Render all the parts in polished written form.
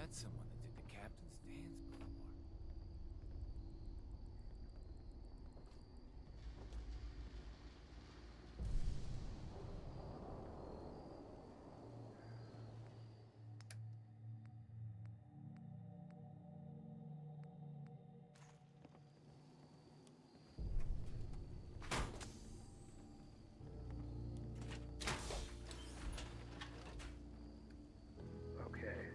That's someone that took the captain's dance before. Okay.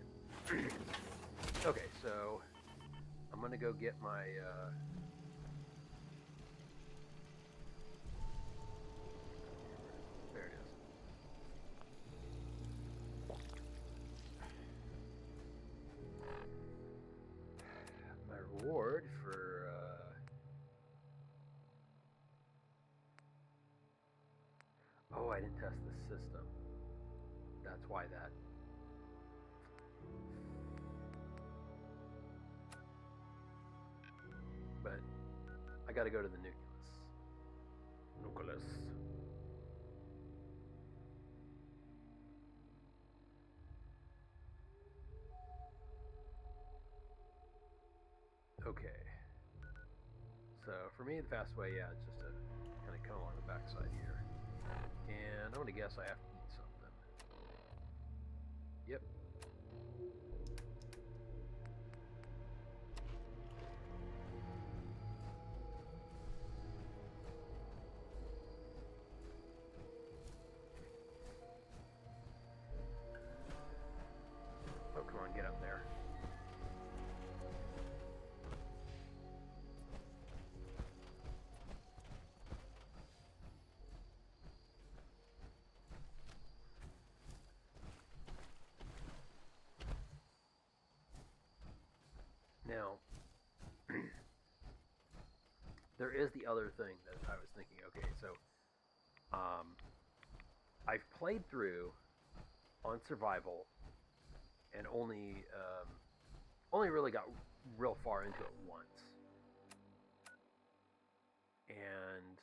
Okay, so I'm gonna go get my there it is. My reward for oh, I didn't test the system. That's why that. But I got to go to the nucleus. Nucleus. Okay. So for me, the fast way, yeah, it's just to kind of come along the backside here. And I'm gonna guess I have to eat something. Yep. Oh, come on, get up there. Now, there is the other thing that I was thinking. Okay, so I've played through on survival and only really got real far into it once. And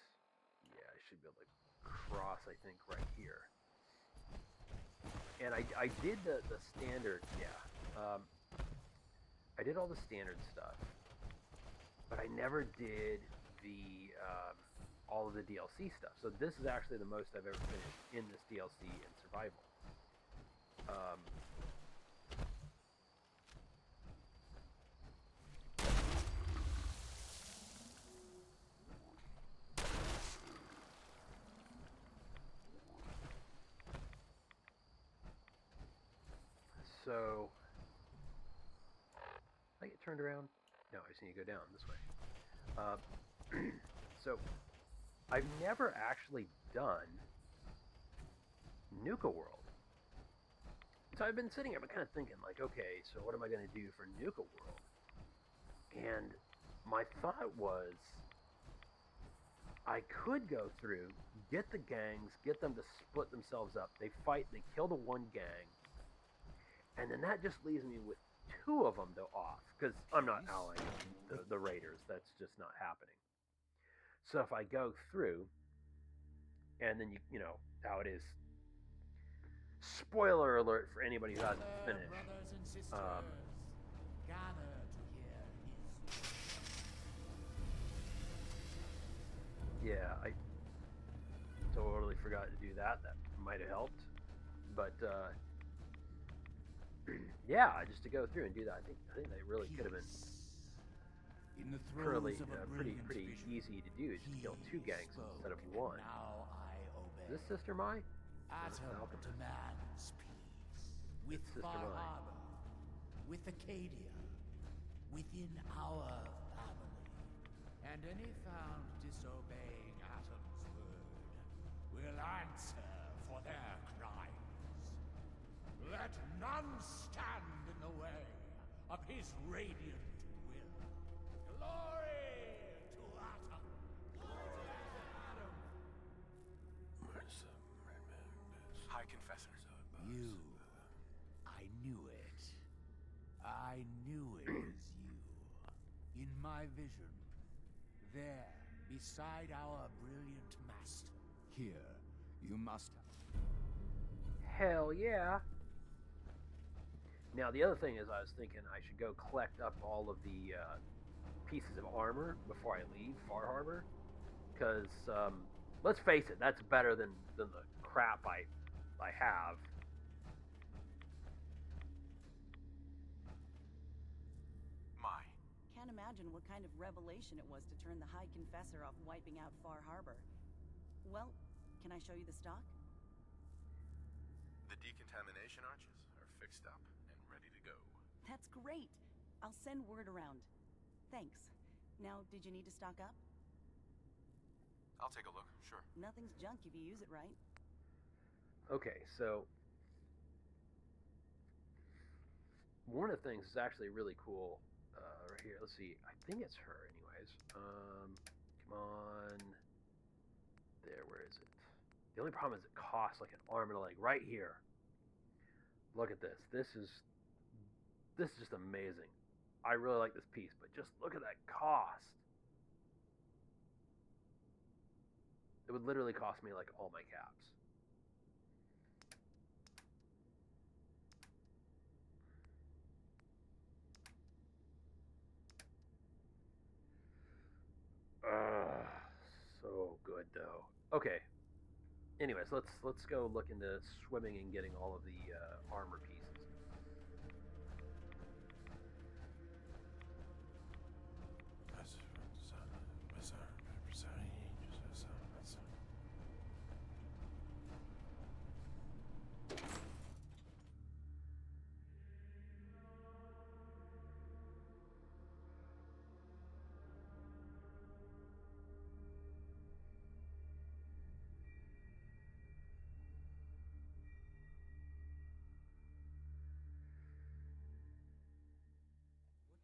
yeah, I should be able to cross, I think, right here. And I did the standard, yeah. I did all the standard stuff, but I never did the all of the DLC stuff. So this is actually the most I've ever finished in this DLC in survival. Um, so I get turned around. No, I just need to go down this way. Uh, so I've never actually done Nuka World. So I've been sitting here, but kind of thinking, like, okay, so what am I going to do for Nuka World? And my thought was, I could go through, get the gangs, get them to split themselves up. They fight, they kill the one gang, and then that just leaves me with two of them to off, because I'm not allying the raiders. That's just not happening. So if I go through, and then you know how it is. Spoiler alert for anybody who hasn't finished. Brothers and sisters, gather to hear his. Yeah, I totally forgot to do that. That might have helped, but yeah, just to go through and do that, I think they really could have been In the pretty throes of a brilliant pretty vision, easy to do. Just kill two gangs spoke, instead of and one. now I obey. Is this Sister Mai? Atom to man's peace. With Sister Far Mai. Harbor, with Acadia, within our family. And any found disobeying Atom's word will answer for their crimes. Let none stand in the way of his radiant will. Glory to Atom! High Confessor. You. I knew it. I knew it was you. In my vision. There, beside our brilliant master. Here, you must have. Hell yeah! Now the other thing is, I was thinking I should go collect up all of the pieces of armor before I leave Far Harbor, because let's face it, that's better than the crap I have. My. Can't imagine what kind of revelation it was to turn the High Confessor off wiping out Far Harbor. Well, can I show you the stock? The decontamination arches are fixed up and ready to go. That's great. I'll send word around. Thanks. Now, did you need to stock up? I'll take a look, sure. Nothing's junk if you use it right. Okay, so one of the things is actually really cool right here. Let's see. I think it's her, anyways. Come on. There, where is it? The only problem is it costs like an arm and a leg right here. Look at this. This is just amazing. I really like this piece, but just look at that cost. It would literally cost me like all my caps. So good though. Okay. Anyways, let's go look into swimming and getting all of the armor pieces.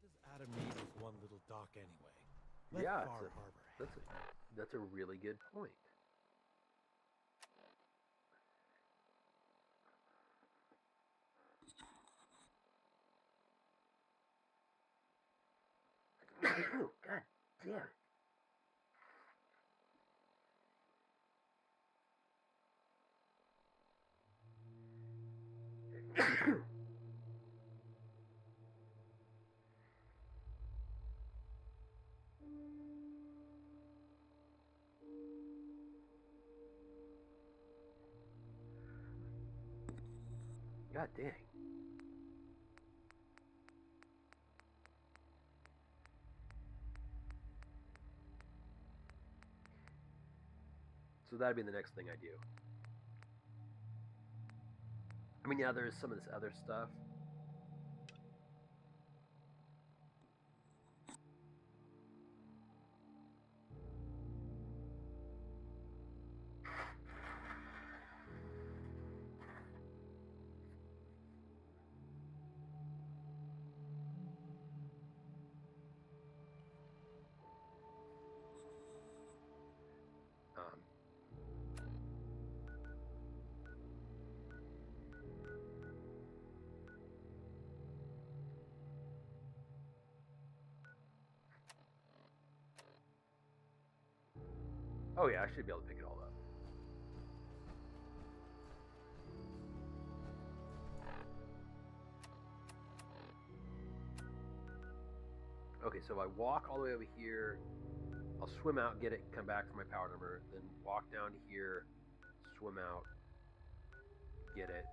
What does Adam need with one little dock anyway? Let Yeah, Far Harbor. that's a really good point. God damn it. God dang. So that'd be the next thing I do. I mean, yeah, there's some of this other stuff. Um, oh yeah, I should be able to pick it all up. Okay, so I walk all the way over here. I'll swim out, get it, come back for my power number, then walk down to here, swim out, get it.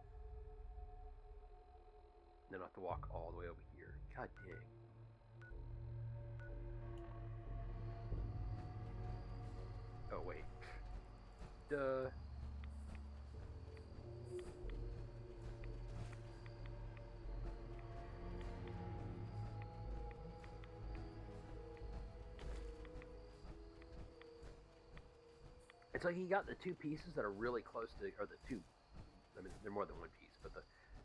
Then I have to walk all the way over here. God dang. Oh, wait. Duh. It's like he got the two pieces that are really close to, or the two, I mean, they're more than one piece, but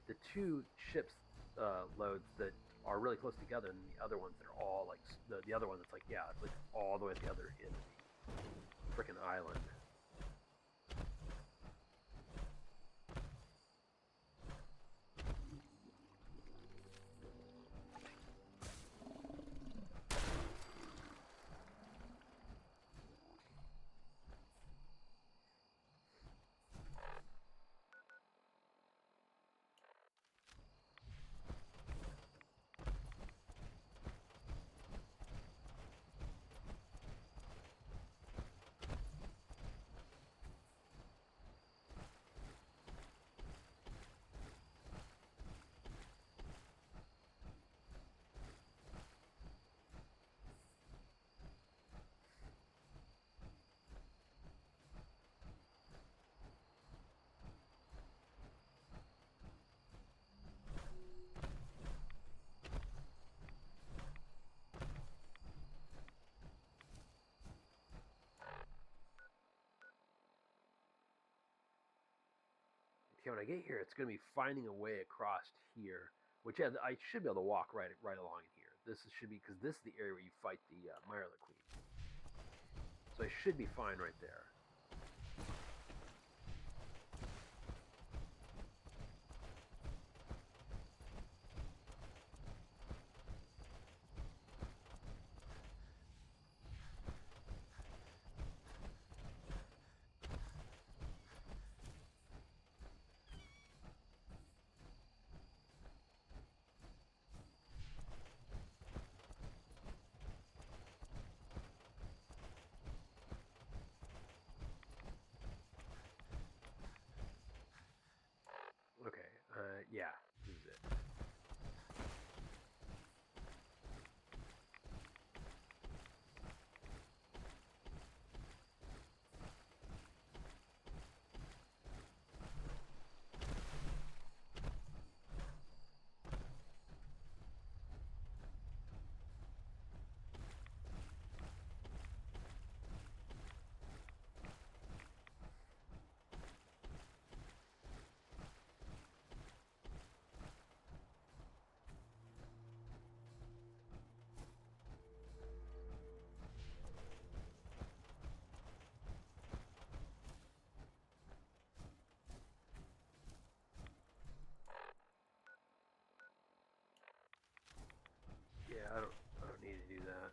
the two ships loads that are really close together, and the other ones that are all like, the other one that's like, yeah, it's like all the way at the other end of the freaking island. Okay, when I get here, it's going to be finding a way across here, which yeah, I should be able to walk right along in here. Should be because this is the area where you fight the Mirelurk Queen. So I should be fine right there. Okay, yeah, this is it. Yeah, I don't need to do that.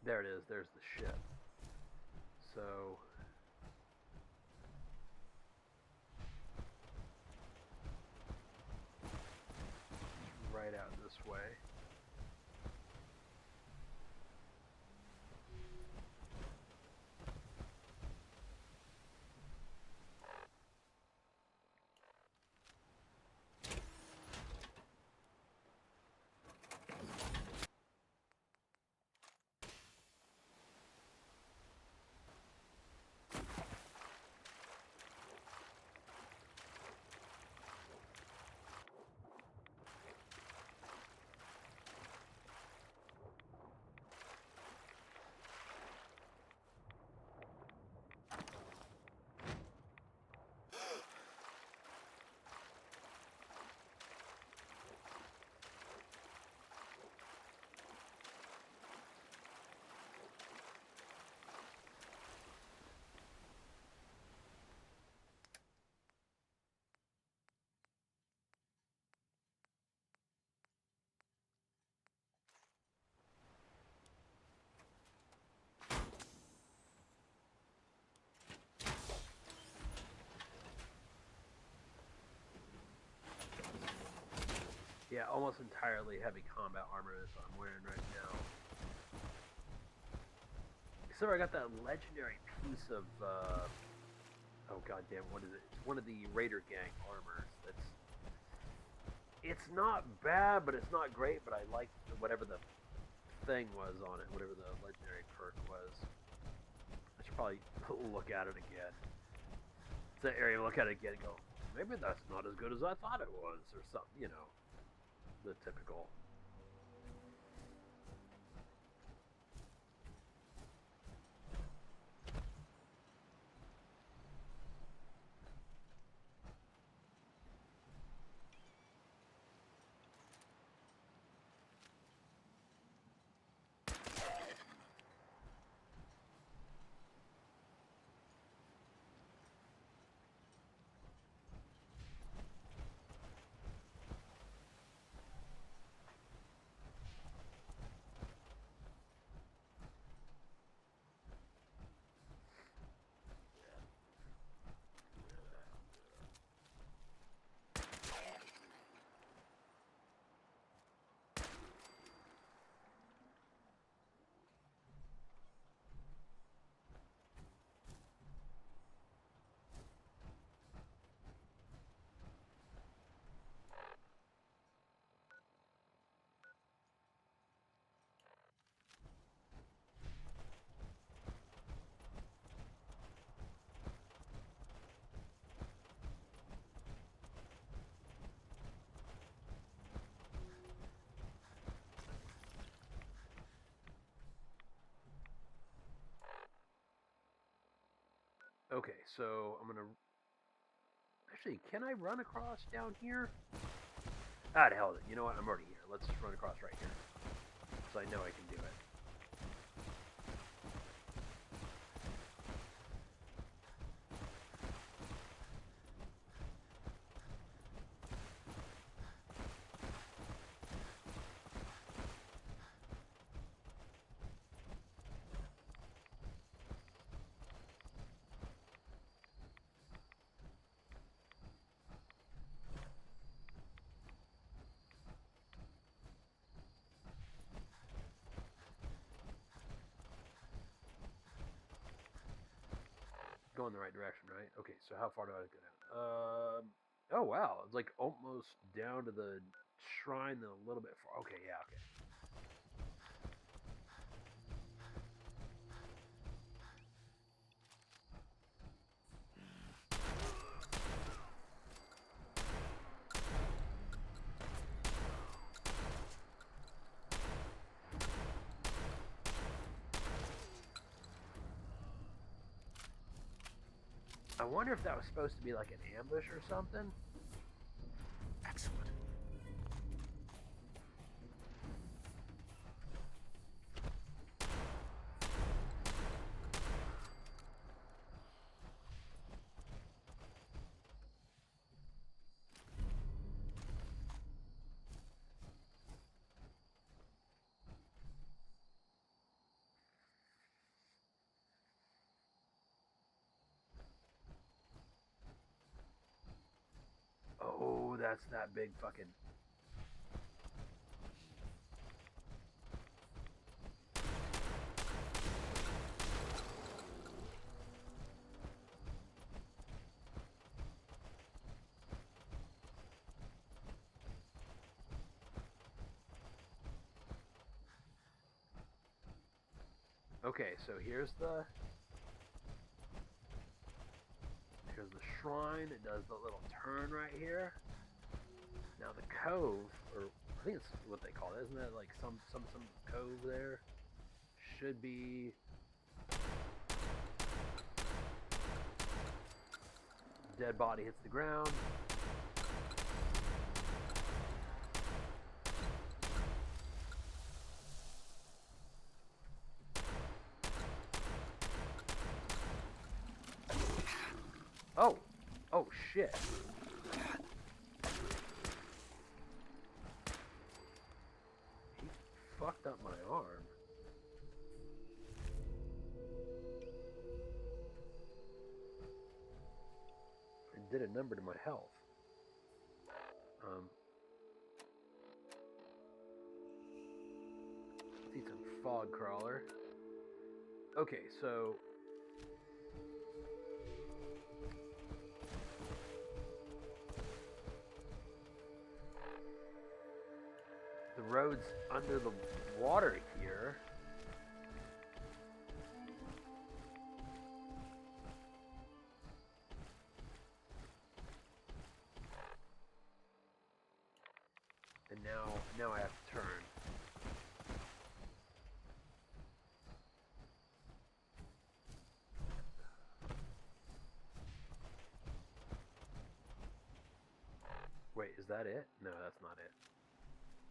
There it is. There's the ship. So right out this way. Yeah, almost entirely heavy combat armor is what I'm wearing right now. So I got that legendary piece of, oh goddamn, what is it? It's one of the Raider Gang armors. It's not bad, but it's not great. But I like whatever the thing was on it, whatever the legendary perk was. I should probably look at it again. It's that area, look at it again, and go, maybe that's not as good as I thought it was, or something, you know. The typical. Okay, so I'm gonna. Actually, can I run across down here? Ah, the hell with it. You know what? I'm already here. Let's just run across right here. So I know I can do it. Go in the right direction, right? Okay, so how far do I go down? Oh wow, it's like almost down to the shrine, then a little bit far. Okay, yeah, okay. I wonder if that was supposed to be like an ambush or something. Excellent. Oh, that's that big fucking. Okay, so here's the shrine. It does the little turn right here. Now the cove, or I think it's what they call it, isn't that like some cove there? Should be. Dead body hits the ground. Oh! Oh shit. He fucked up my arm. And did a number to my health. Let's eat some fog crawler. Okay, so the road's under the water here. And now I have to turn. Wait, is that it? No, that's not it.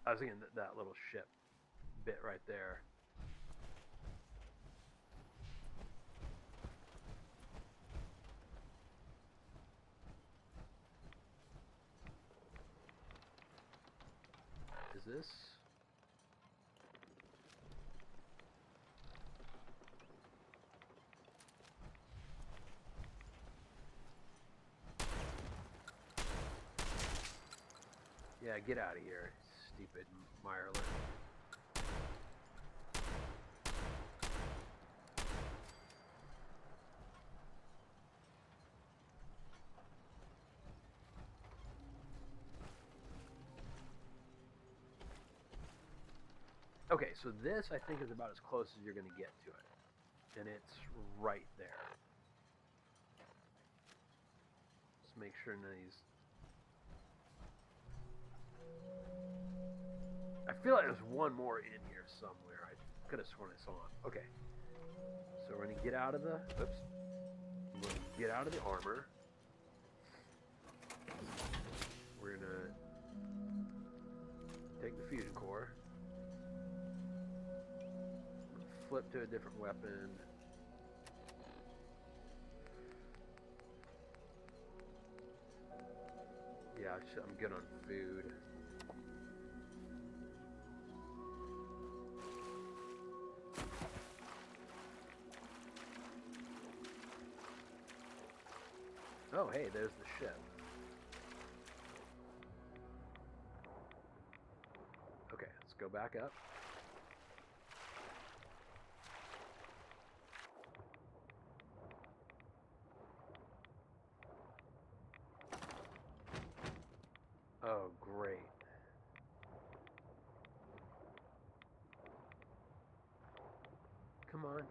I was thinking that little ship bit right there. Is this? Yeah, get out of here, stupid Mireless. Okay, so this I think is about as close as you're going to get to it. And it's right there. Let's make sure none of these... I feel like there's one more in here somewhere. I could have sworn I saw it. Okay. So we're going to get out of the... Oops. We'll get out of the armor. We're gonna take the fusion core, flip to a different weapon. Yeah, I'm good on food. Oh, hey, there's the ship. Okay, let's go back up. Oh, great. Come on.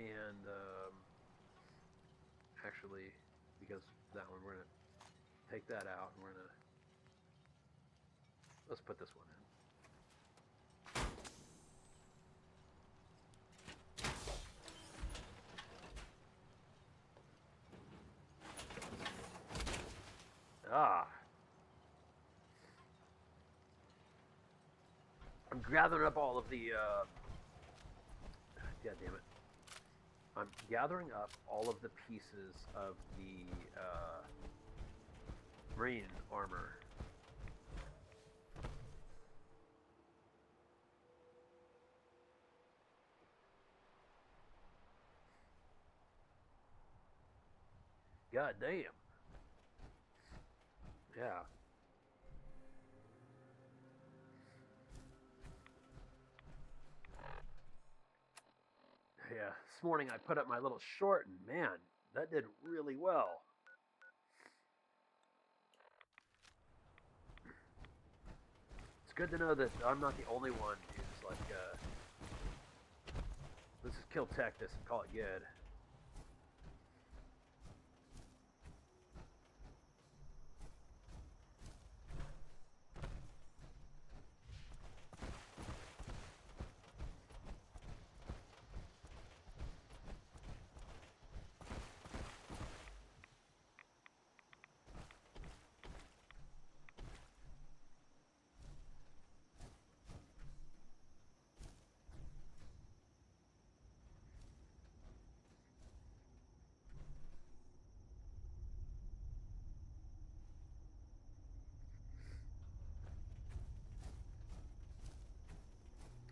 And actually, because that one, we're gonna take that out, and let's put this one in. Ah, I'm gathering up all of the. God damn it! I'm gathering up all of the pieces of the marine armor. God damn. Yeah. Yeah. This morning I put up my little short, and man, that did really well. It's good to know that I'm not the only one who's like, let's just kill Tectus and call it good.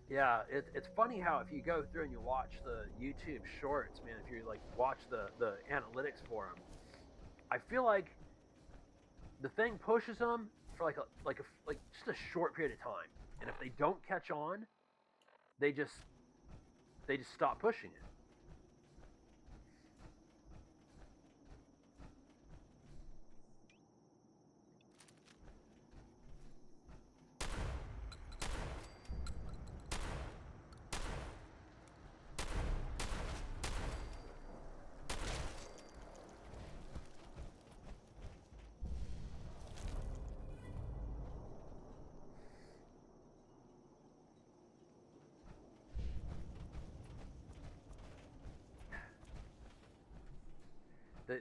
Yeah, it's funny how if you go through and you watch the YouTube shorts, man, if you like watch the analytics for them, I feel like the thing pushes them for like just a short period of time, and if they don't catch on, they just stop pushing it.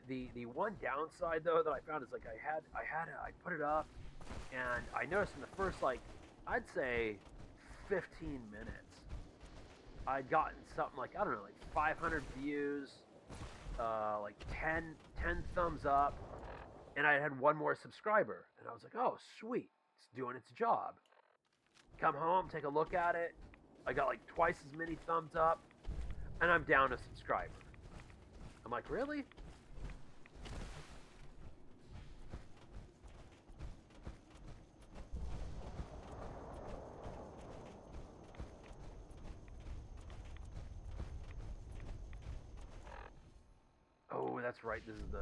The one downside though that I found is like I put it up, and I noticed in the first like I'd say 15 minutes I'd gotten something like, I don't know, like 500 views, like 10 thumbs up, and I had one more subscriber, and I was like, oh sweet, it's doing its job. Come home, take a look at it, I got like twice as many thumbs up, and I'm down a subscriber. I'm like, really? that's right. This is the.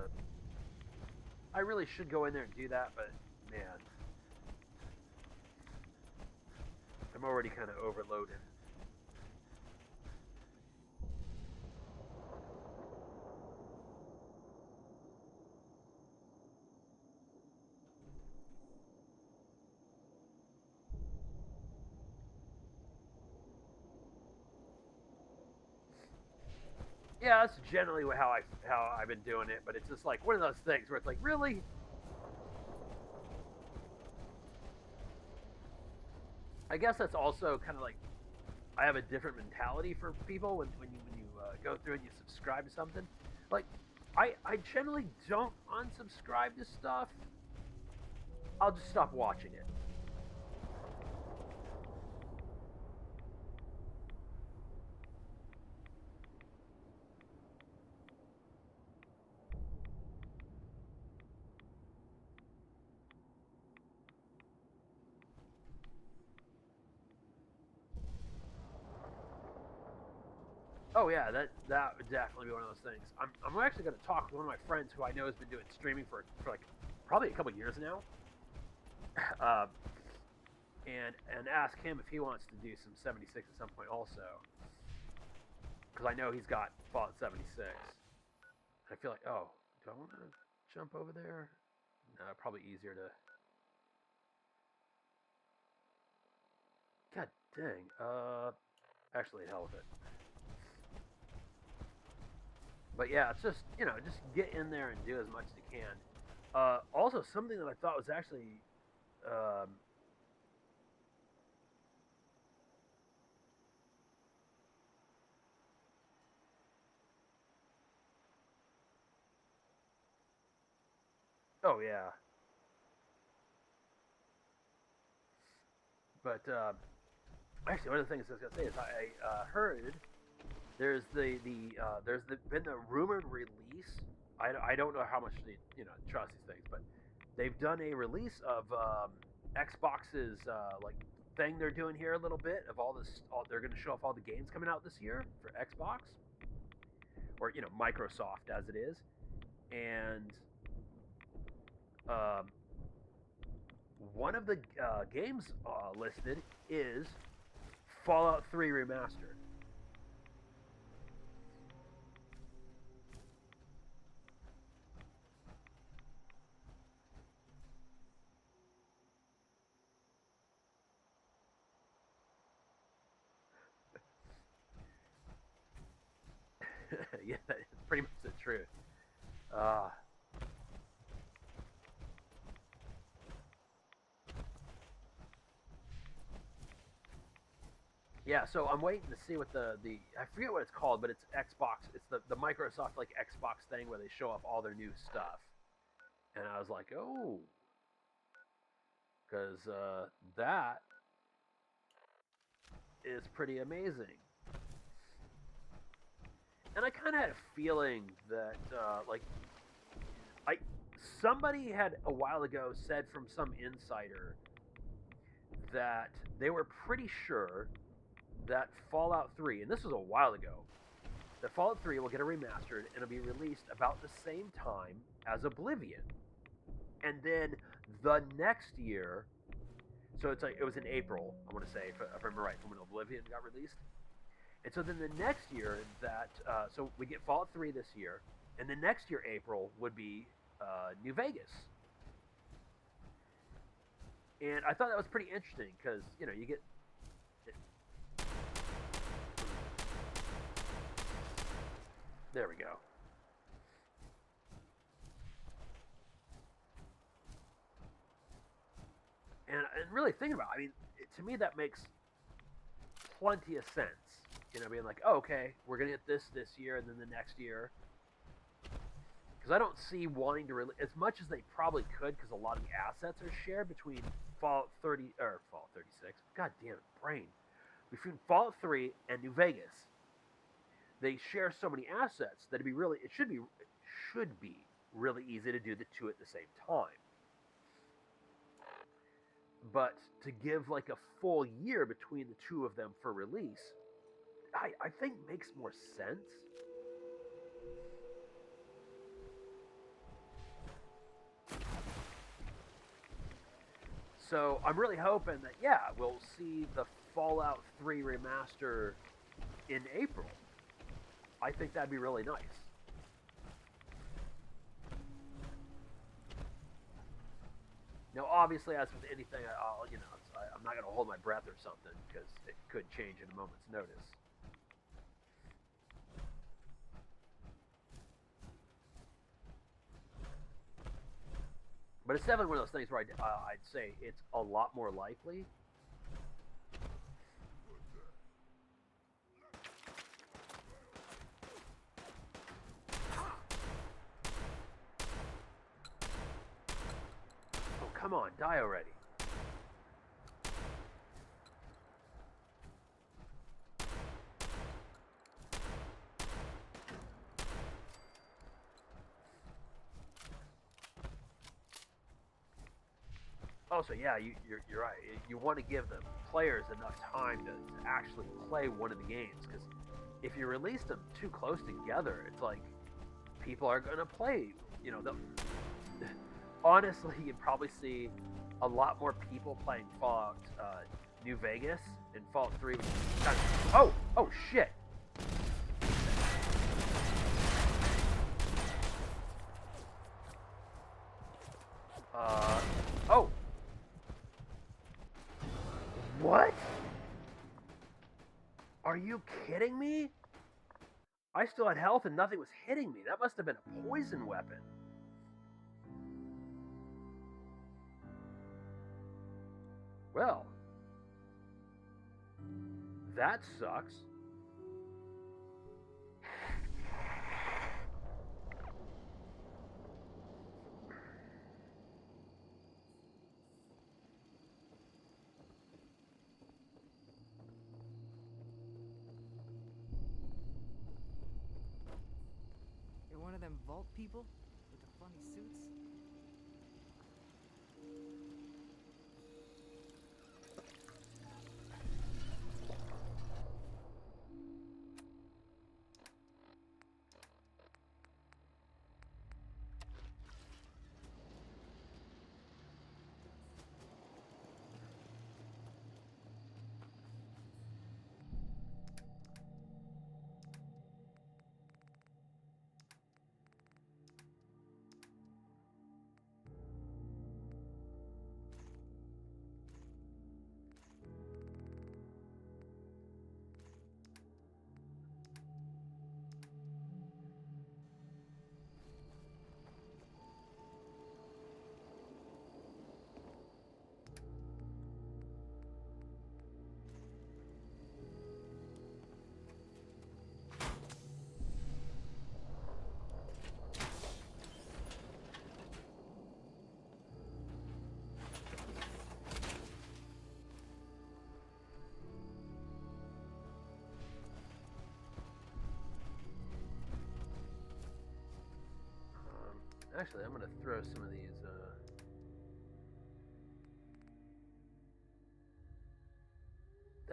I really should go in there and do that, but man, I'm already kind of overloaded. Yeah, that's generally how I've been doing it, but it's just like one of those things where it's like, really? I guess that's also kind of like I have a different mentality for people when you go through and you subscribe to something. Like, I generally don't unsubscribe to stuff. I'll just stop watching it. Oh yeah, that would definitely be one of those things. I'm actually going to talk with one of my friends who I know has been doing streaming for like probably a couple years now, uh, and ask him if he wants to do some 76 at some point also, because I know he's got Fallout 76. I feel like, oh, do I want to jump over there? No, probably easier to. God dang. Actually, hell with it. But yeah, it's just just get in there and do as much as you can. Also, something that I thought was actually, um, oh yeah, but actually, one of the things I was gonna say is I heard been the rumored release. I don't know how much they trust these things, but they've done a release of Xbox's like thing they're doing here a little bit of all this. They're going to show off all the games coming out this year for Xbox, or Microsoft as it is, and um, one of the games listed is Fallout 3 Remastered. Yeah, that's pretty much the truth. Uh, yeah, so I'm waiting to see what the I forget what it's called, but it's Xbox. It's the Microsoft like Xbox thing where they show off all their new stuff. And I was like, oh, because that is pretty amazing. And I kind of had a feeling that like I somebody had a while ago said from some insider that they were pretty sure that Fallout 3, and this was a while ago, that Fallout 3 will get a remastered and it'll be released about the same time as Oblivion. And then the next year, so it's like it was in April, I want to say, if I remember right, from when Oblivion got released. And so then the next year that so we get Fallout 3 this year, and the next year April would be New Vegas. And I thought that was pretty interesting because you get there we go. And really thinking about it, I mean, to me that makes plenty of sense. Being like, oh, okay, we're gonna get this year, and then the next year. Because I don't see wanting to as much as they probably could, because a lot of the assets are shared between Fallout 30 or Fallout 36. God damn it, brain. Between Fallout 3 and New Vegas, they share so many assets that it should be really easy to do the two at the same time. But to give like a full year between the two of them for release, I think makes more sense. So I'm really hoping that, yeah, we'll see the Fallout 3 remaster in April. I think that'd be really nice. Now, obviously, as with anything, I'm not going to hold my breath or something because it could change at a moment's notice. But it's definitely one of those things where I'd say it's a lot more likely. Oh, come on, die already. Also, yeah, you're right. You want to give the players enough time to actually play one of the games, because if you release them too close together, it's like people are going to play. Honestly, you'd probably see a lot more people playing Fallout New Vegas and Fallout 3. Oh shit! Oh. What? Are you kidding me? I still had health and nothing was hitting me. That must have been a poison weapon. Well, that sucks. You're one of them vault people with the funny suits? Actually, I'm going to throw some of these.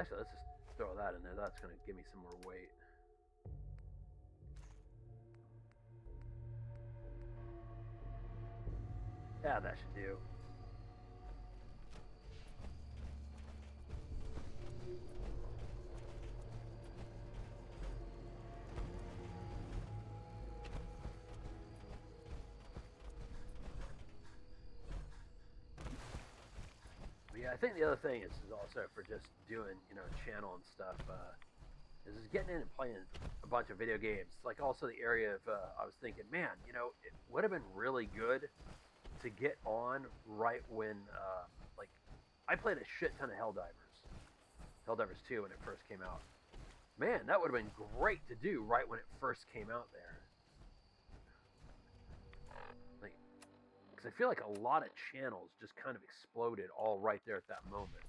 Actually, let's just throw that in there. That's going to give me some more weight. Yeah, that should do. Yeah, I think the other thing is also for just doing, channel and stuff, is getting in and playing a bunch of video games. Like also the area of, I was thinking, man, it would have been really good to get on right when, I played a shit ton of Helldivers 2 when it first came out. Man, that would have been great to do right when it first came out there. Because I feel like a lot of channels just kind of exploded all right there at that moment.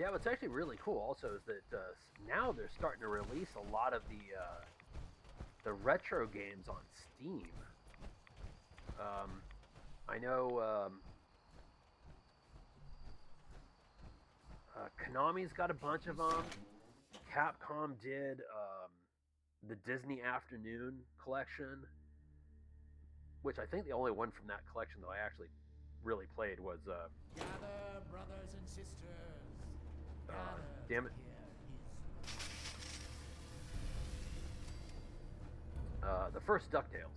Yeah, what's actually really cool also is that now they're starting to release a lot of the retro games on Steam. I know Konami's got a bunch of them. Capcom did the Disney Afternoon collection, which I think the only one from that collection that I actually really played was Gather, brothers and sisters. Gather damn it. to hear his The first DuckTales,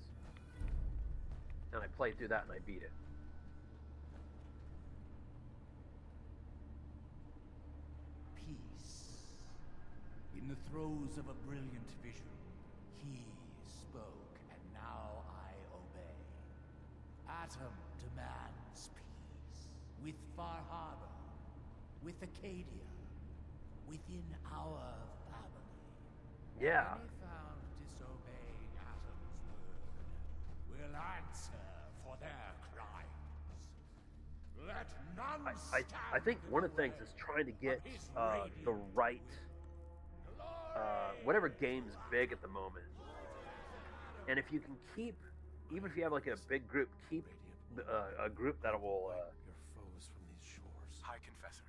and I played through that and I beat it. peace. In the throes of a brilliant vision, he spoke, and now I obey. Atom demands peace. With Far Harbor, with Acadia, within our family. Yeah. Any found disobeying Atom's word will answer for their crimes. Let none I think one of the things is trying to get the right whatever game's big at the moment, and if you can keep, even if you have like a big group, keep a group that will Your foes from these shores. High Confessor.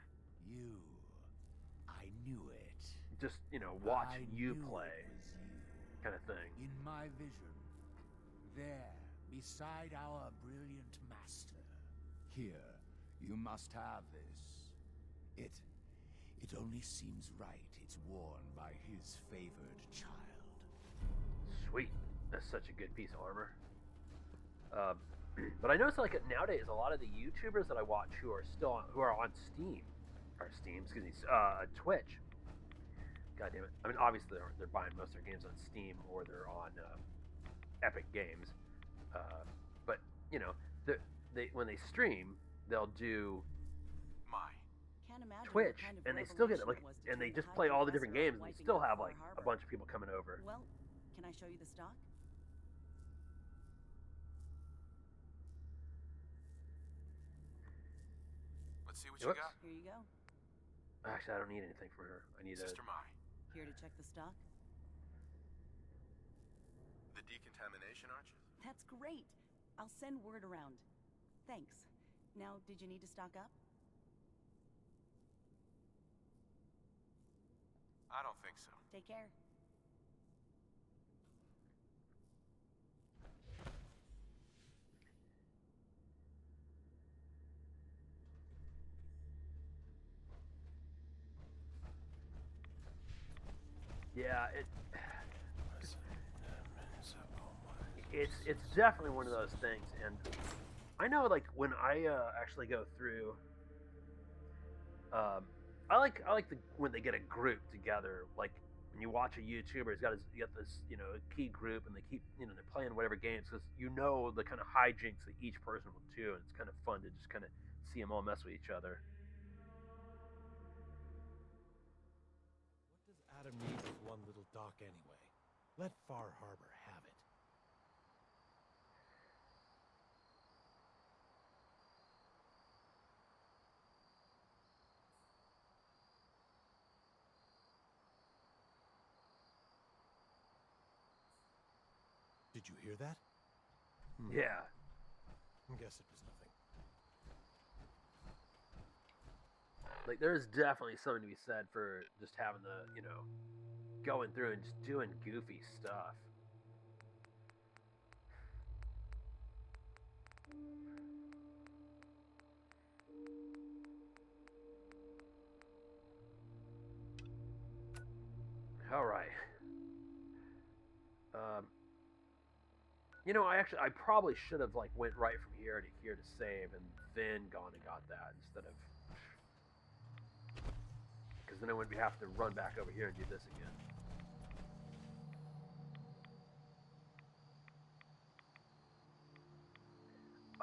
You. I knew it. just watch I you knew play it was you. kind of thing. In my vision, there, beside our brilliant master. Here, you must have this. It only seems right it's worn by his favored child. Sweet, that's such a good piece of armor. But I notice like nowadays a lot of the YouTubers that I watch who are on Twitch. God damn it! I mean, obviously they're buying most of their games on Steam or they're on Epic Games. But they when they stream, they'll do Can't imagine Twitch, what kind of and they still get revelation it was to and they turn the just High play all the different Confessor games, off and wiping still out have Far like a Harbor. bunch of people coming over. Well, can I show you the stock? Let's see what you Whoops. got. Here you go. Actually, I don't need anything from her. I need Sister Mai. Here to check the stock? The decontamination arches? That's great. I'll send word around. Thanks. Now, did you need to stock up? I don't think so. Take care. Yeah, it's definitely one of those things, and I know like when I actually go through, I like when they get a group together, like when you watch a YouTuber, he's got this key group, and they keep they're playing whatever games because the kind of hijinks that each person will do, and it's kind of fun to just kind of see them all mess with each other. What does Adam need with one little dock anyway? Let Far Harbor have it. Did you hear that? Yeah. I guess it was nothing. Like there's definitely something to be said for just having the going through and just doing goofy stuff. All right. I probably should have went right from here to here to save and then gone and got that instead of, because then I wouldn't have to run back over here and do this again.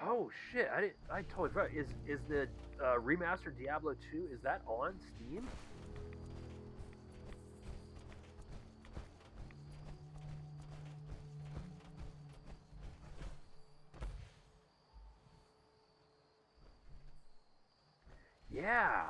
Oh shit! I totally forgot. Is the remastered Diablo 2, is that on Steam? Yeah.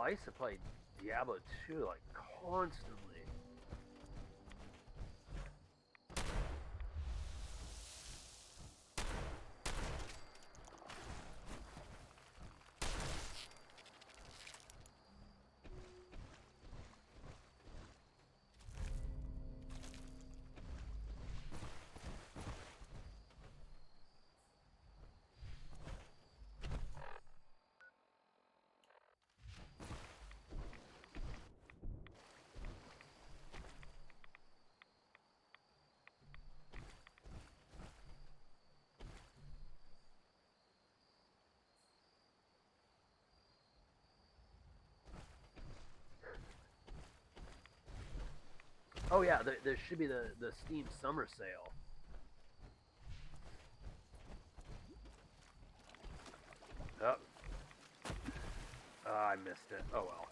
I used to play Diablo 2 like constantly. Oh yeah, there should be the Steam Summer Sale. Oh. I missed it. Oh well.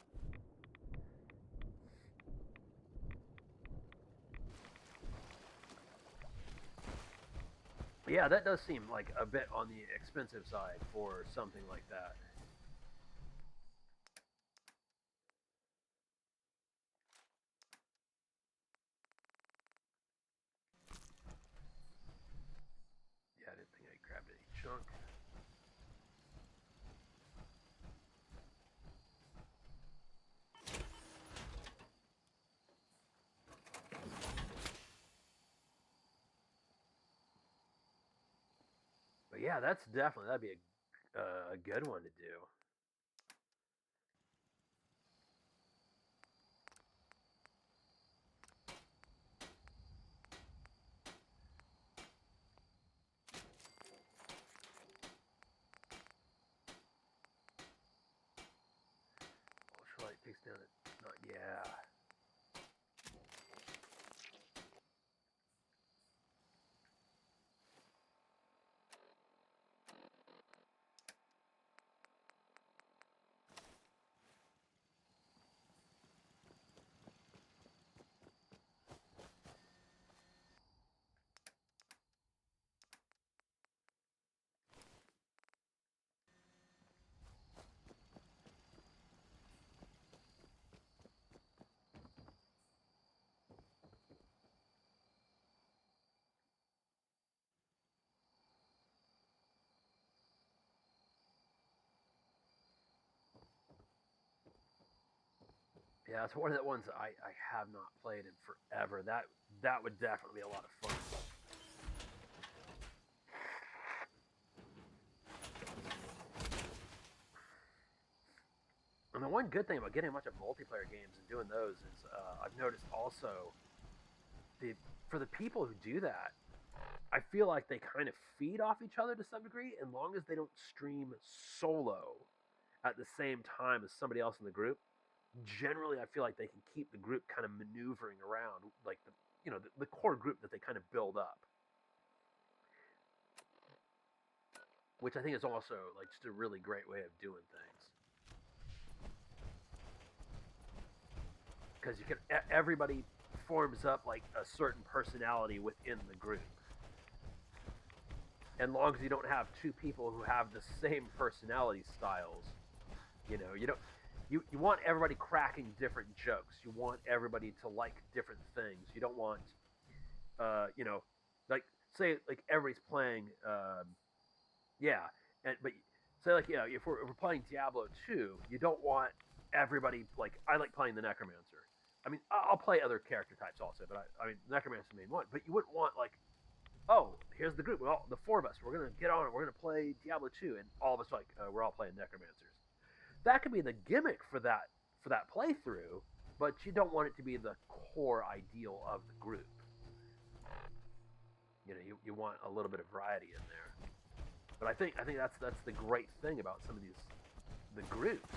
Yeah, that does seem like a bit on the expensive side for something like that. Yeah, I didn't think I grabbed any junk. But yeah, that'd be a good one to do. Ultralight takes down it. Not yeah. Yeah, it's one of the ones I have not played in forever. That would definitely be a lot of fun. And the one good thing about getting a bunch of multiplayer games and doing those is I've noticed also for the people who do that, I feel like they kind of feed off each other to some degree, as long as they don't stream solo at the same time as somebody else in the group. Generally, I feel like they can keep the group kind of maneuvering around, like the core group that they kind of build up, which I think is also like just a really great way of doing things. Because everybody forms up like a certain personality within the group. And long as you don't have two people who have the same personality styles, you don't. You want everybody cracking different jokes. You want everybody to like different things. You don't want, like say like everybody's playing, yeah, but say like if we're playing Diablo 2, you don't want everybody like I like playing the Necromancer. I mean, I'll play other character types also, but I mean, Necromancer's the main one. But you wouldn't want like, oh, here's the group. Well, the four of us, we're gonna get on it. We're gonna play Diablo 2, and all of us like we're all playing Necromancers. That could be the gimmick for that playthrough, but you don't want it to be the core ideal of the group. You want a little bit of variety in there. But I think that's the great thing about some of the groups.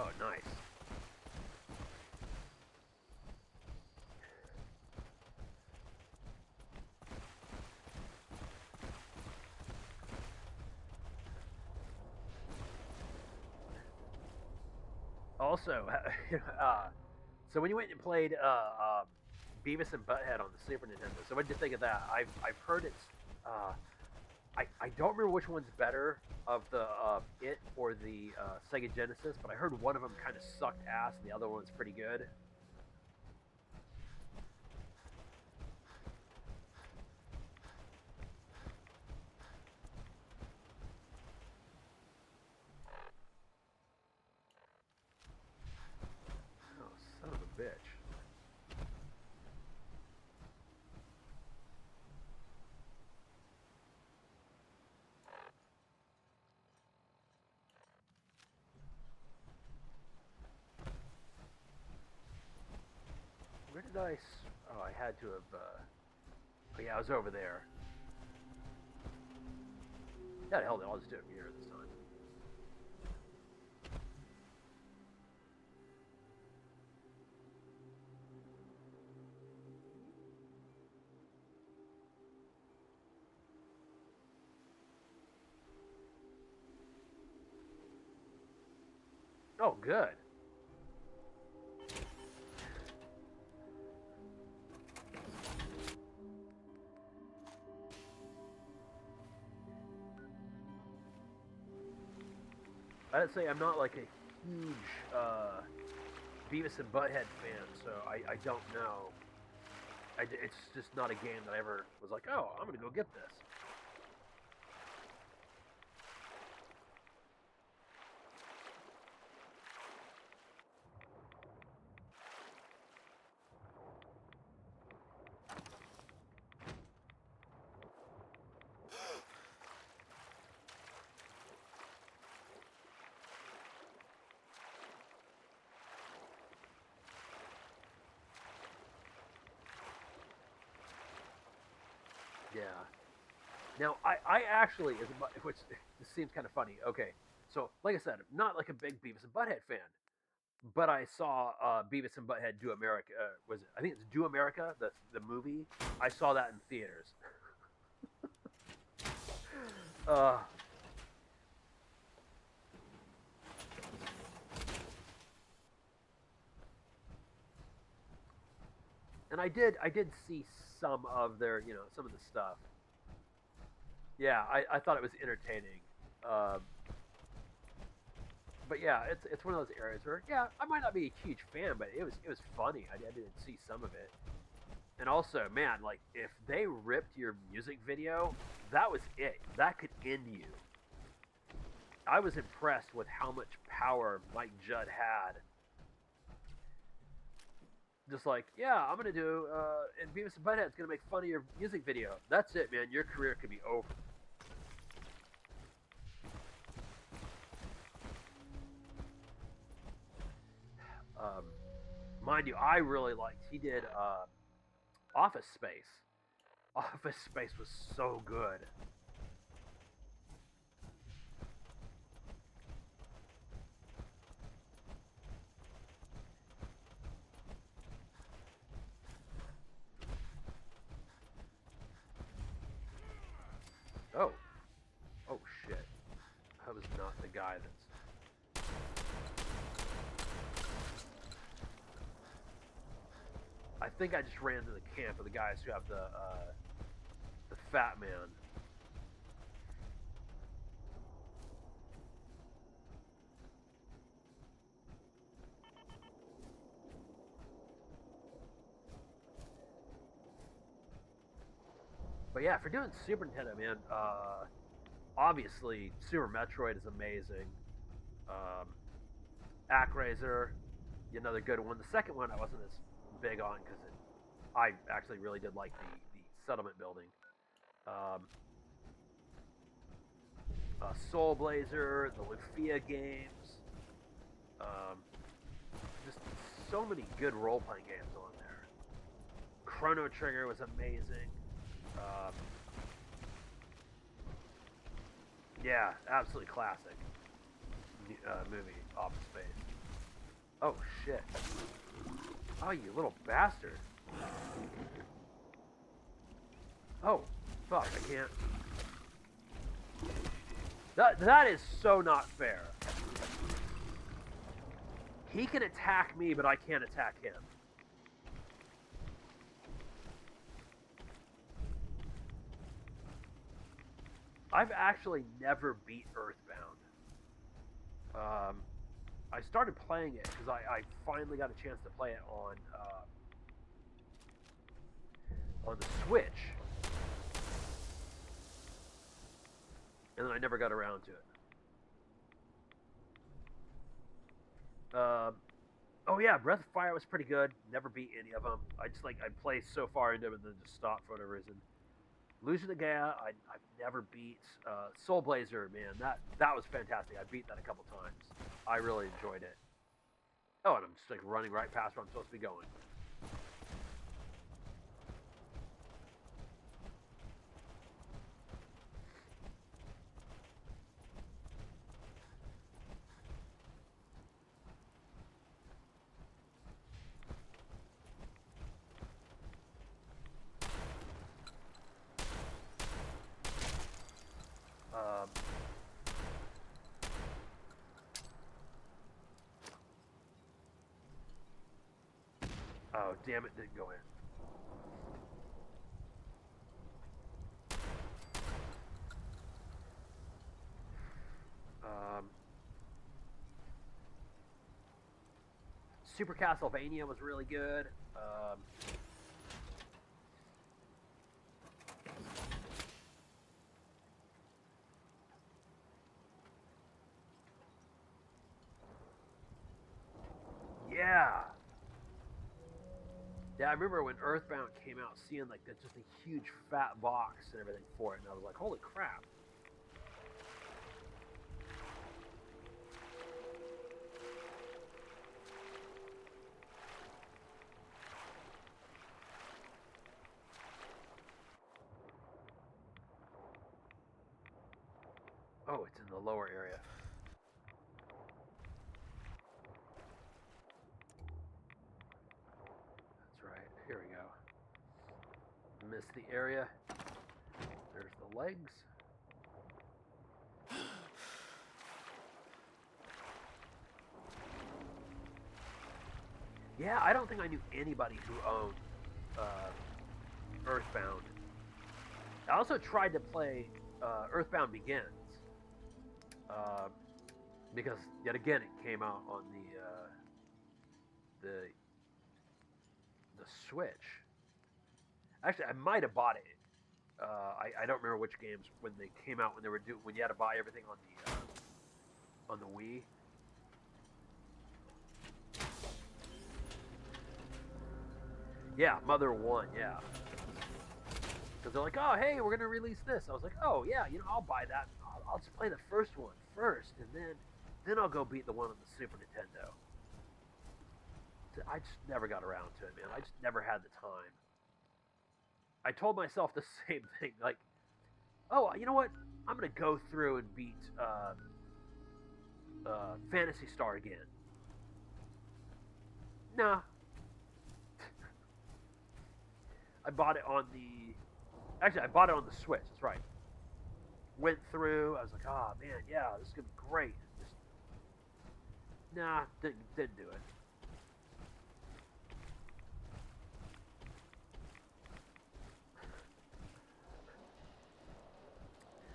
Oh, nice. also, so when you went and played Beavis and Butthead on the Super Nintendo, so what did you think of that? I've heard it's, I don't remember which one's better of the it or the Sega Genesis, but I heard one of them kind of sucked ass and the other one's pretty good. Oh, son of a bitch. Where did I? Oh, I had to have. Oh yeah, I was over there. Yeah, hell, I'll just do it from here this time. Oh, good. I'd say I'm not like a huge Beavis and Butthead fan, so I don't know. It's just not a game that I ever was like, oh, I'm gonna go get this. Yeah. Now, I actually, which this seems kind of funny. Okay, so like I said, I'm not like a big Beavis and Butthead fan, but I saw Beavis and Butthead Do America. Was it? I think it's Do America, the movie. I saw that in theaters. uh, and I did see some of their, some of the stuff. Yeah, I thought it was entertaining. But yeah, it's one of those areas where, yeah, I might not be a huge fan, but it was funny. I did see some of it. And also, man, like, if they ripped your music video, that was it. That could end you. I was impressed with how much power Mike Judd had. Just like, yeah, I'm going to do, and Beavis and Butthead's going to make fun of your music video. That's it, man. Your career could be over. Mind you, I really liked, he did Office Space. Office Space was so good. Oh. Oh, shit. That was not the guy that's... I think I just ran to the camp of the guys who have the Fat Man. But yeah, for doing Super Nintendo, man, obviously Super Metroid is amazing. Actraiser, another good one. The second one I wasn't as big on because I actually really did like the settlement building. Soul Blazer, the Lufia games, just so many good role-playing games on there. Chrono Trigger was amazing. Yeah, absolutely classic movie, Office Space. Oh shit. Oh, you little bastard. Oh, fuck, I can't. That is so not fair. He can attack me, but I can't attack him. I've actually never beat Earthbound. I started playing it because I finally got a chance to play it on the Switch, and then I never got around to it. Oh yeah, Breath of Fire was pretty good. Never beat any of them. I play so far into them and then just stop for whatever reason. Losing the Gaia, I've never beat. Soul Blazer, man, that was fantastic. I beat that a couple times. I really enjoyed it. Oh, and I'm just like running right past where I'm supposed to be going. Oh, damn it, didn't go in. Super Castlevania was really good. Yeah. Yeah, I remember when Earthbound came out, seeing like just a huge fat box and everything for it, and I was like, holy crap. Oh, it's in the lower area. That's right. Here we go. Missed the area. There's the legs. Yeah, I don't think I knew anybody who owned Earthbound. I also tried to play Earthbound Begins. Because yet again it came out on the Switch. Actually, I might have bought it. I don't remember which games when they came out when they were when you had to buy everything on the Wii. Yeah, Mother 1, yeah. Because they're like, oh, hey, we're gonna release this. I was like, oh yeah, I'll buy that. I'll just play the first one first, and then I'll go beat the one on the Super Nintendo. I just never got around to it, man. I just never had the time. I told myself the same thing, like, oh, you know what? I'm gonna go through and beat Phantasy Star again. Nah. I bought it on I bought it on the Switch. That's right. Went through. I was like, oh man, yeah, this is gonna be great. Just, nah, didn't do it.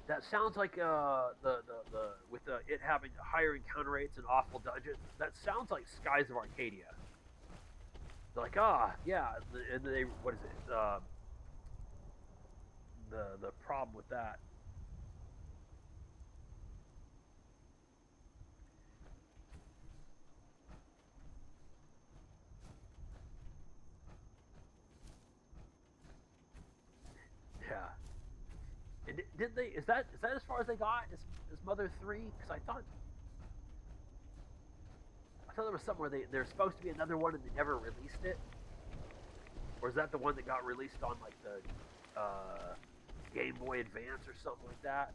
That sounds like with it having higher encounter rates and awful dungeons. That sounds like Skies of Arcadia. They're like, yeah, and they what is it? The problem with that. Yeah. And did they? Is that as far as they got? Is Mother 3? Because I thought there was somewhere there's supposed to be another one and they never released it. Or is that the one that got released on like the Game Boy Advance or something like that?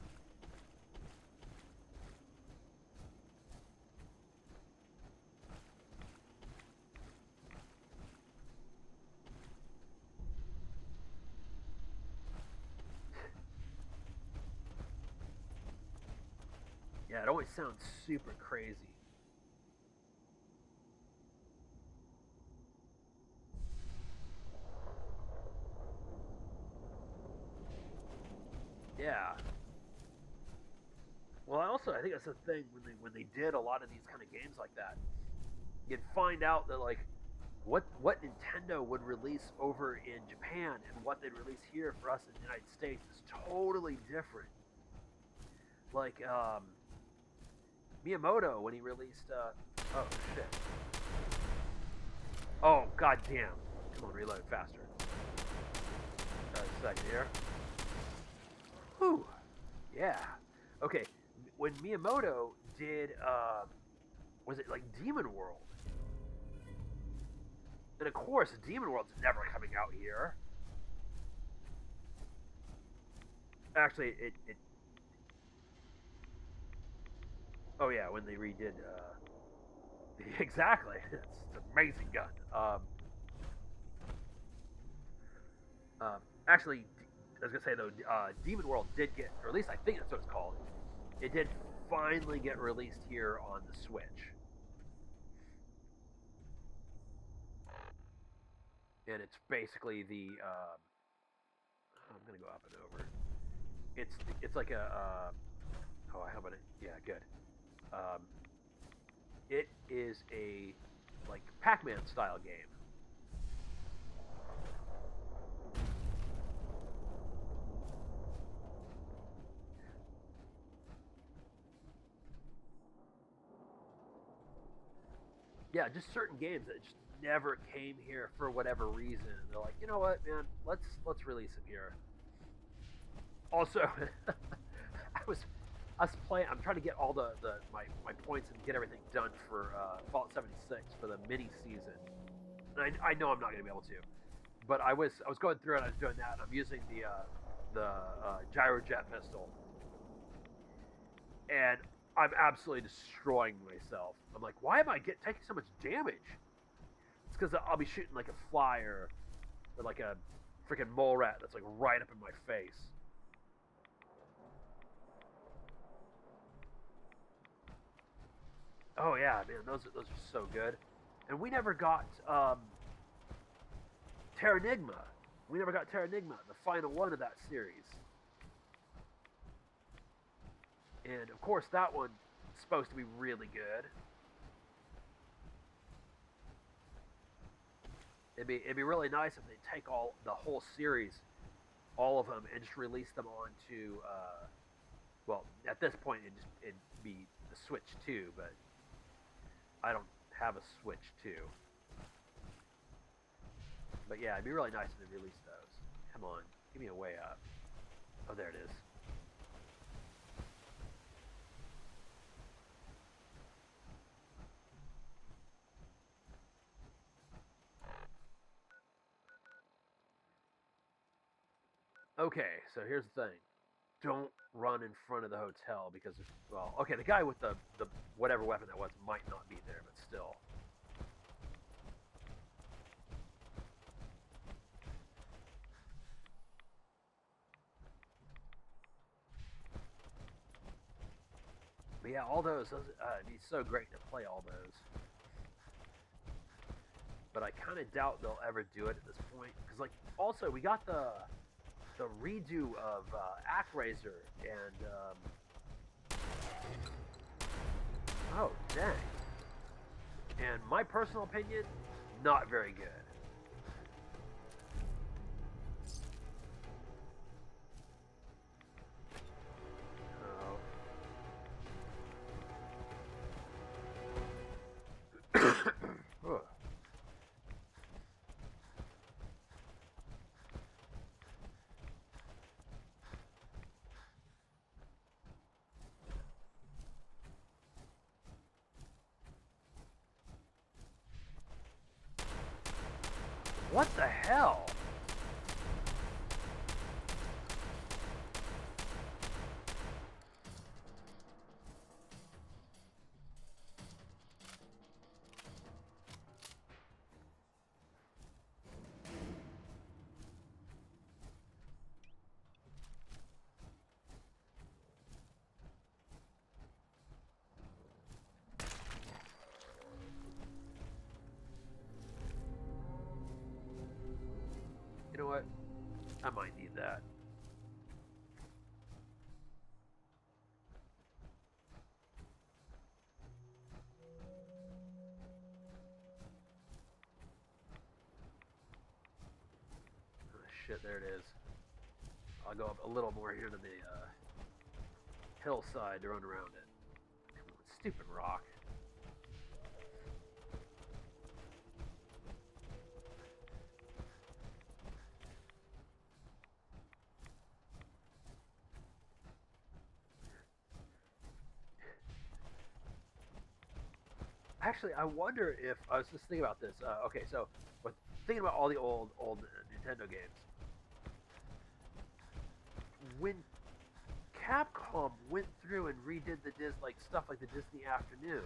Yeah, it always sounds super crazy. also, I think that's the thing when they did a lot of these kind of games like that, you'd find out that like what Nintendo would release over in Japan and what they'd release here for us in the United States is totally different. Like Miyamoto when he released oh shit. Oh god damn. Come on, reload faster. A second here. Whew. Yeah. Okay. When Miyamoto did was it like Demon World? And of course, Demon World's never coming out here. Actually, it oh yeah, when they redid exactly. It's an amazing gun. Actually, I was gonna say though, Demon World did get, or at least I think that's what it's called. It did finally get released here on the Switch. And it's basically the I'm gonna go up and over. It's like a oh, how about it? Yeah, good. It is a like Pac-Man style game. Yeah, just certain games that just never came here for whatever reason. They're like, you know what, man, let's release them here. Also, I was playing. I'm trying to get all my points and get everything done for Fallout 76 for the mini season. And I know I'm not going to be able to, but I was going through it. I was doing that, and I'm using the gyrojet pistol, and I'm absolutely destroying myself. I'm like, why am I taking so much damage? It's because I'll be shooting like a flyer or like a freaking mole rat that's like right up in my face. Oh yeah, man, those are so good. And we never got Terranigma. We never got Terranigma, the final one of that series. And of course, that one's supposed to be really good. It'd be really nice if they take the whole series, all of them, and just release them onto. Well, at this point, it'd be the Switch 2, but I don't have a Switch 2. But yeah, it'd be really nice if they released those. Come on, give me a way up. Oh, there it is. Okay, so here's the thing. Don't run in front of the hotel because, well, okay, the guy with the whatever weapon that was might not be there, but still. But yeah, all those it'd be so great to play all those. But I kind of doubt they'll ever do it at this point. Because, like, also, we got the redo of Actraiser and oh dang, and my personal opinion, not very good. Oh. What the hell? You know what? I might need that. shit, there it is. I'll go up a little more here to the hillside to run around it. Stupid rock. Actually, I wonder if I was just thinking about this. Okay, so we're thinking about all the old Nintendo games. When Capcom went through and redid the stuff like the Disney Afternoon,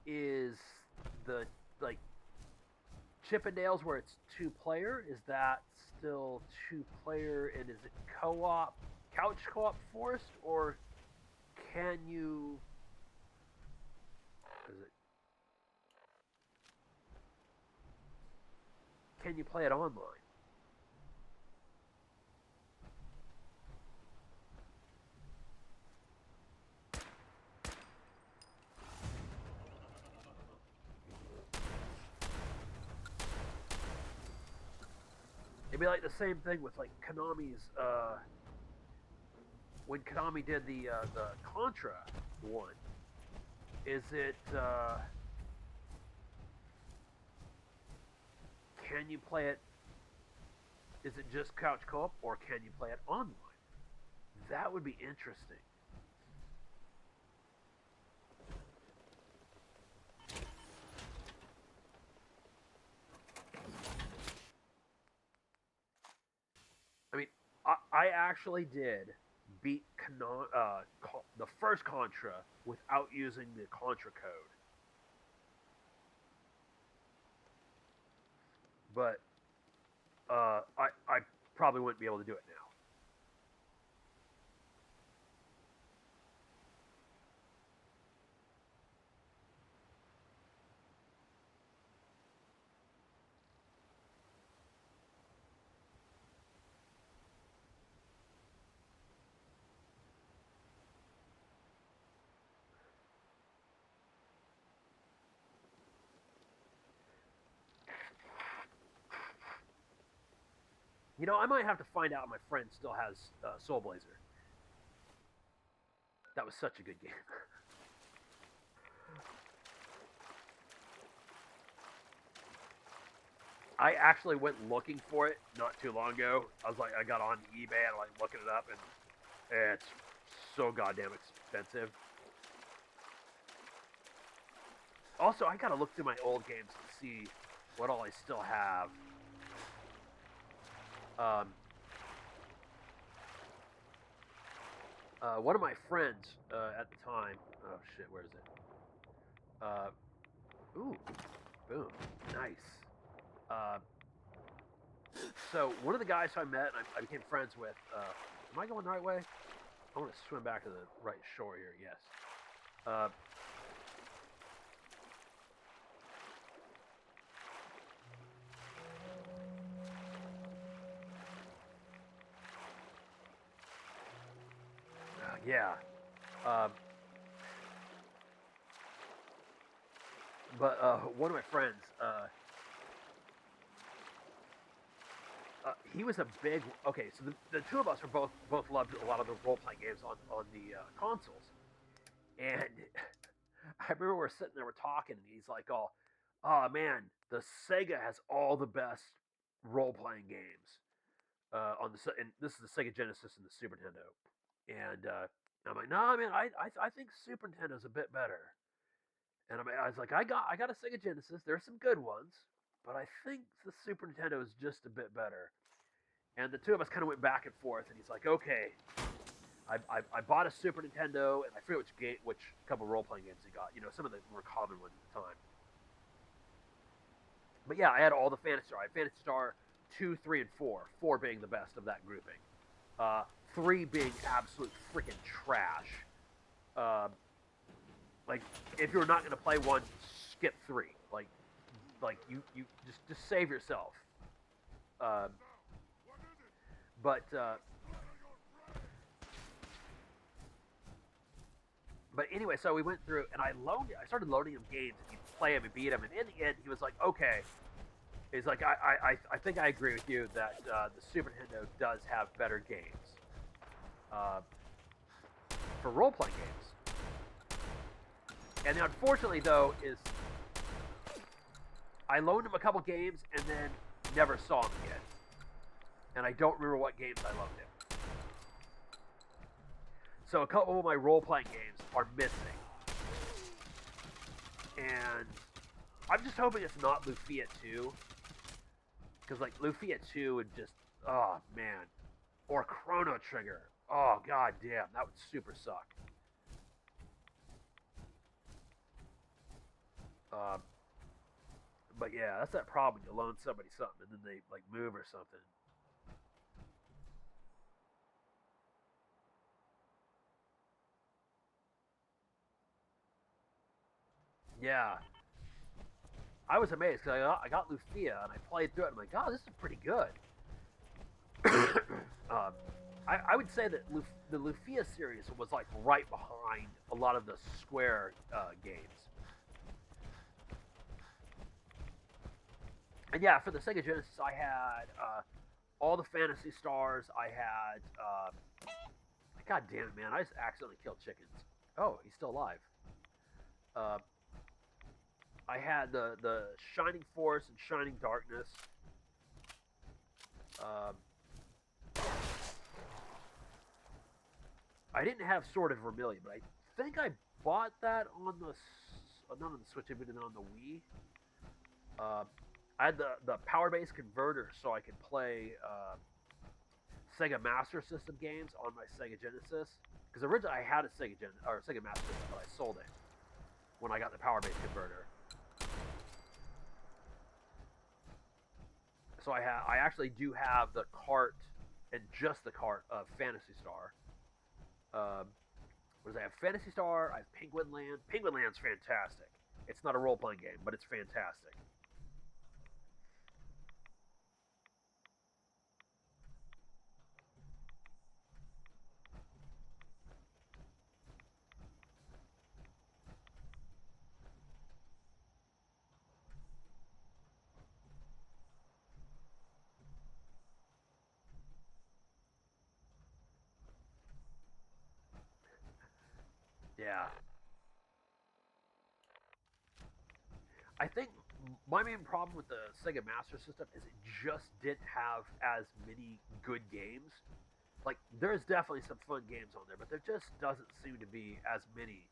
is the like Chippendales where it's 2-player? Is that still 2-player, and is it co-op, couch co-op forced, or can you? Can you play it online? It'd be like the same thing with like Konami's. When Konami did the Contra one, is it? Can you play it? Is it just couch co-op, or can you play it online? That would be interesting. I mean, I actually did beat the first Contra without using the Contra code. But I probably wouldn't be able to do it now. You know, I might have to find out if my friend still has Soul Blazer. That was such a good game. I actually went looking for it not too long ago. I got on eBay and looking it up, and it's so goddamn expensive. Also, I gotta look through my old games to see what all I still have. One of my friends at the time. Oh shit, where is it? Ooh, boom, nice. So one of the guys who I met and I became friends with. Am I going the right way? I want to swim back to the right shore here. Yes. Yeah. But one of my friends, he was a big. Okay, so the two of us were both loved a lot of the role playing games on the consoles, and I remember we're sitting there, we're talking, and he's like, "Oh man, the Sega has all the best role playing games on and this is the Sega Genesis and the Super Nintendo." And I'm like, "No, man, I think Super Nintendo's a bit better." And I was like, I got a Sega Genesis. There's some good ones, but I think the Super Nintendo is just a bit better. And the two of us kind of went back and forth. And he's like, okay, I bought a Super Nintendo, and I forget which couple role playing games he got. You know, some of the more common ones at the time. But yeah, I had all the Phantasy Star. I had Phantasy Star 2, 3, and 4. 4 being the best of that grouping. 3 being absolute freaking trash. Like, if you're not going to play one, skip 3. Like you just save yourself. But anyway, so we went through, and I started loading him games, and he'd play him and beat him, and in the end, he was like, okay, is like I think I agree with you that the Super Nintendo does have better games uh, for role playing games. And unfortunately, though, is I loaned him a couple games and then never saw him again. And I don't remember what games I loaned him. So a couple of my role playing games are missing. And I'm just hoping it's not Lufia 2. Because, like, Lufia 2 would just, oh, man. Or Chrono Trigger. Oh, god damn. That would super suck. But yeah, that's that problem. You loan somebody something and then they, like, move or something. Yeah. I was amazed because I got Lufia and I played through it. I'm like, oh, this is pretty good. I would say that the Lufia series was like right behind a lot of the Square games. And yeah, for the Sega Genesis, I had all the Fantasy Stars. I had, god damn it, man, I just accidentally killed chickens. Oh, he's still alive. I had the Shining Force and Shining Darkness. I didn't have Sword of Vermilion, but I think I bought that on the not on the Switch, but on the Wii. I had the Power Base converter, so I could play Sega Master System games on my Sega Genesis. Because originally I had a Sega Master System, but I sold it when I got the Power Base converter. So I actually do have the cart and just the cart of Phantasy Star. What does I have? Phantasy Star. I have Penguin Land. Penguin Land's fantastic. It's not a role playing game, but it's fantastic. Yeah. I think my main problem with the Sega Master System is it just didn't have as many good games. Like, there's definitely some fun games on there, but there just doesn't seem to be as many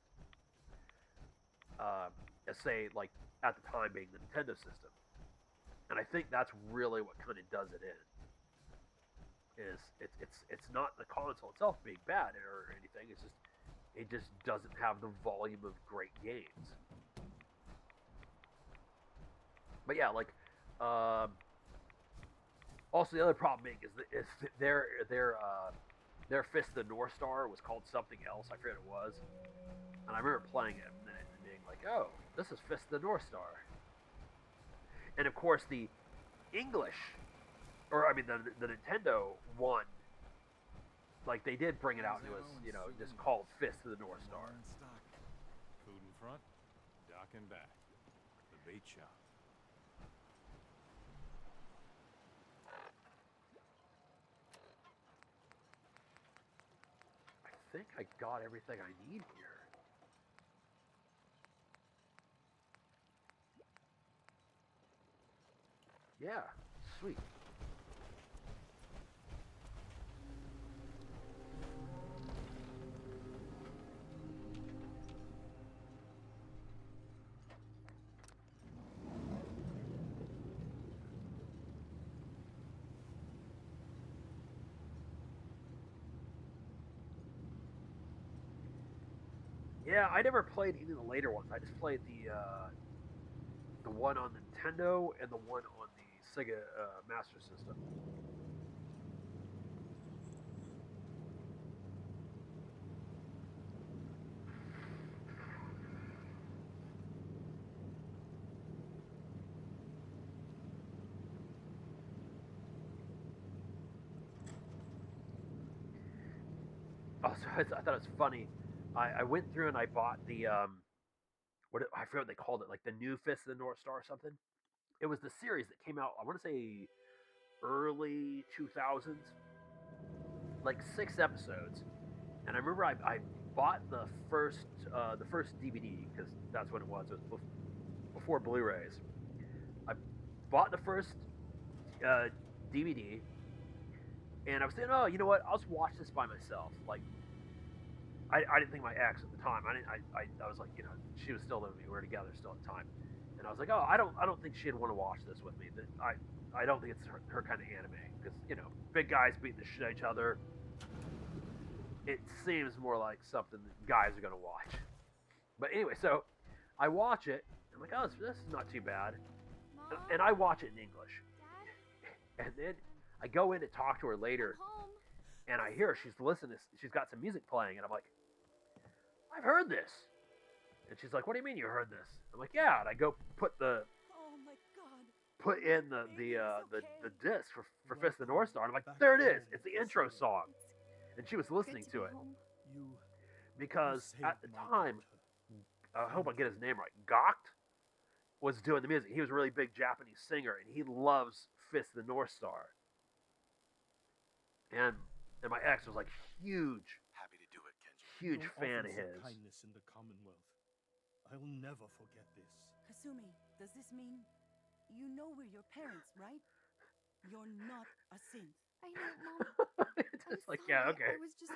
as, say, like, at the time being the Nintendo system. And I think that's really what kind of does it in. Is it's not the console itself being bad or anything. It's just it just doesn't have the volume of great games. But yeah, like also the other problem being is their Fist of the North Star was called something else. I forget what it was, and I remember playing it and being like, oh, this is Fist of the North Star. And of course the English, or I mean the Nintendo one, like they did bring it out and it was, you know, just called Fist of the North Star. Food in front, dock in back. The bait shop. I think I got everything I need here. Yeah, sweet. Yeah, I never played any of the later ones. I just played the one on Nintendo and the one on the Sega Master System. Also, I thought it was funny. I went through and I bought the I forget what they called it, like the new Fist of the North Star or something. It was the series that came out, I want to say early 2000s, like 6 episodes. And I remember I bought the first DVD because that's what it was. It was before Blu-rays. I bought the first DVD, and I was thinking, oh, you know what? I'll just watch this by myself. Like, I didn't think my ex at the time. I was like, you know, she was still living with me. We were together still at the time, and I was like, oh, I don't think she'd want to watch this with me. I don't think it's her kind of anime because, you know, big guys beating the shit out of each other. It seems more like something that guys are gonna watch. But anyway, so I watch it. I'm like, oh, this is not too bad, Mom, and I watch it in English. Dad, And then I go in to talk to her later, I'm home. and I hear she's listening. She's got some music playing, and I'm like, I've heard this. And she's like, what do you mean you heard this? I'm like, yeah. And I go put Oh my god. in the disc for Fist of the North Star, and I'm like, there it is. It's the intro song. And she was listening Good to be it home. You because saved at the my time, daughter. I hope I get his name right, Gocht was doing the music. He was a really big Japanese singer, and he loves Fist of the North Star. And my ex was like huge Happy to do it, Kenji. huge Your fan of offers his. kindness in the Commonwealth. I'll never forget this. Kasumi, does this mean you know we're your parents, right? You're not a synth. I know, Mom. It's I'm just like, sorry. yeah, okay. I was just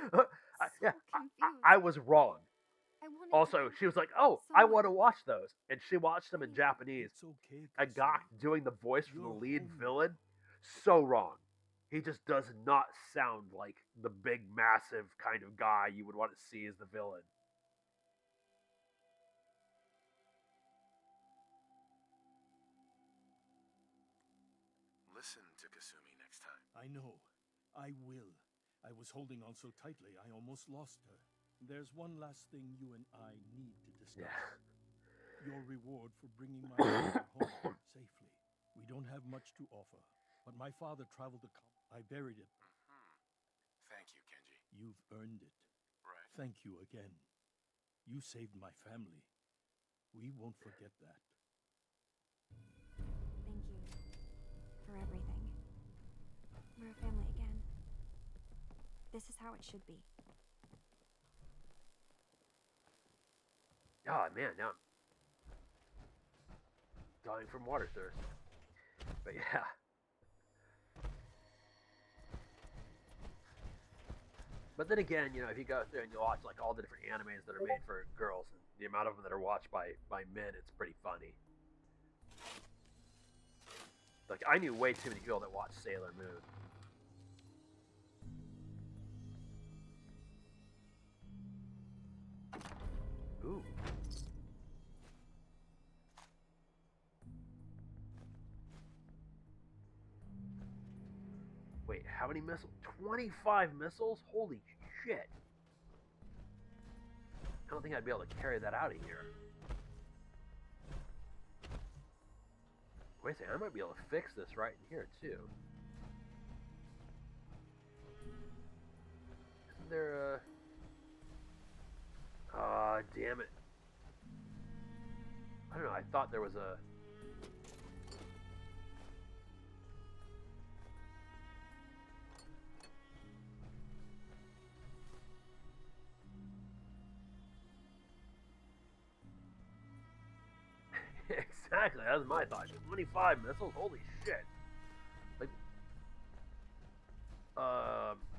Yeah, so confused. I was wrong. I wanted Also, to she was like, "Oh, so I much. want to watch those," and she watched them in Mm. Japanese. It's okay, And Kasumi. Gok doing the voice for the You're lead home. villain, so wrong. He just does not sound like the big, massive kind of guy you would want to see as the villain. Listen to Kasumi next time. I know. I will. I was holding on so tightly, I almost lost her. There's one last thing you and I need to discuss. Yeah. Your reward for bringing my daughter home safely. We don't have much to offer, but my father traveled the I buried it. Thank you, Kenji. You've earned it. Right. Thank you again. You saved my family. We won't forget that. Thank you for everything. We're a family again. This is how it should be. Oh man, now I'm dying from water thirst. But yeah. But then again, you know, if you go through and you watch like all the different animes that are made for girls, and the amount of them that are watched by men, it's pretty funny. Like I knew way too many people that watched Sailor Moon. Ooh. Wait, how many missiles? 25 missiles? Holy shit. I don't think I'd be able to carry that out of here. Wait a second, I might be able to fix this right in here too. Isn't there a... Ah, damn it. I don't know, I thought there was a... Exactly, that was my thought. 25 missiles? Holy shit. Like,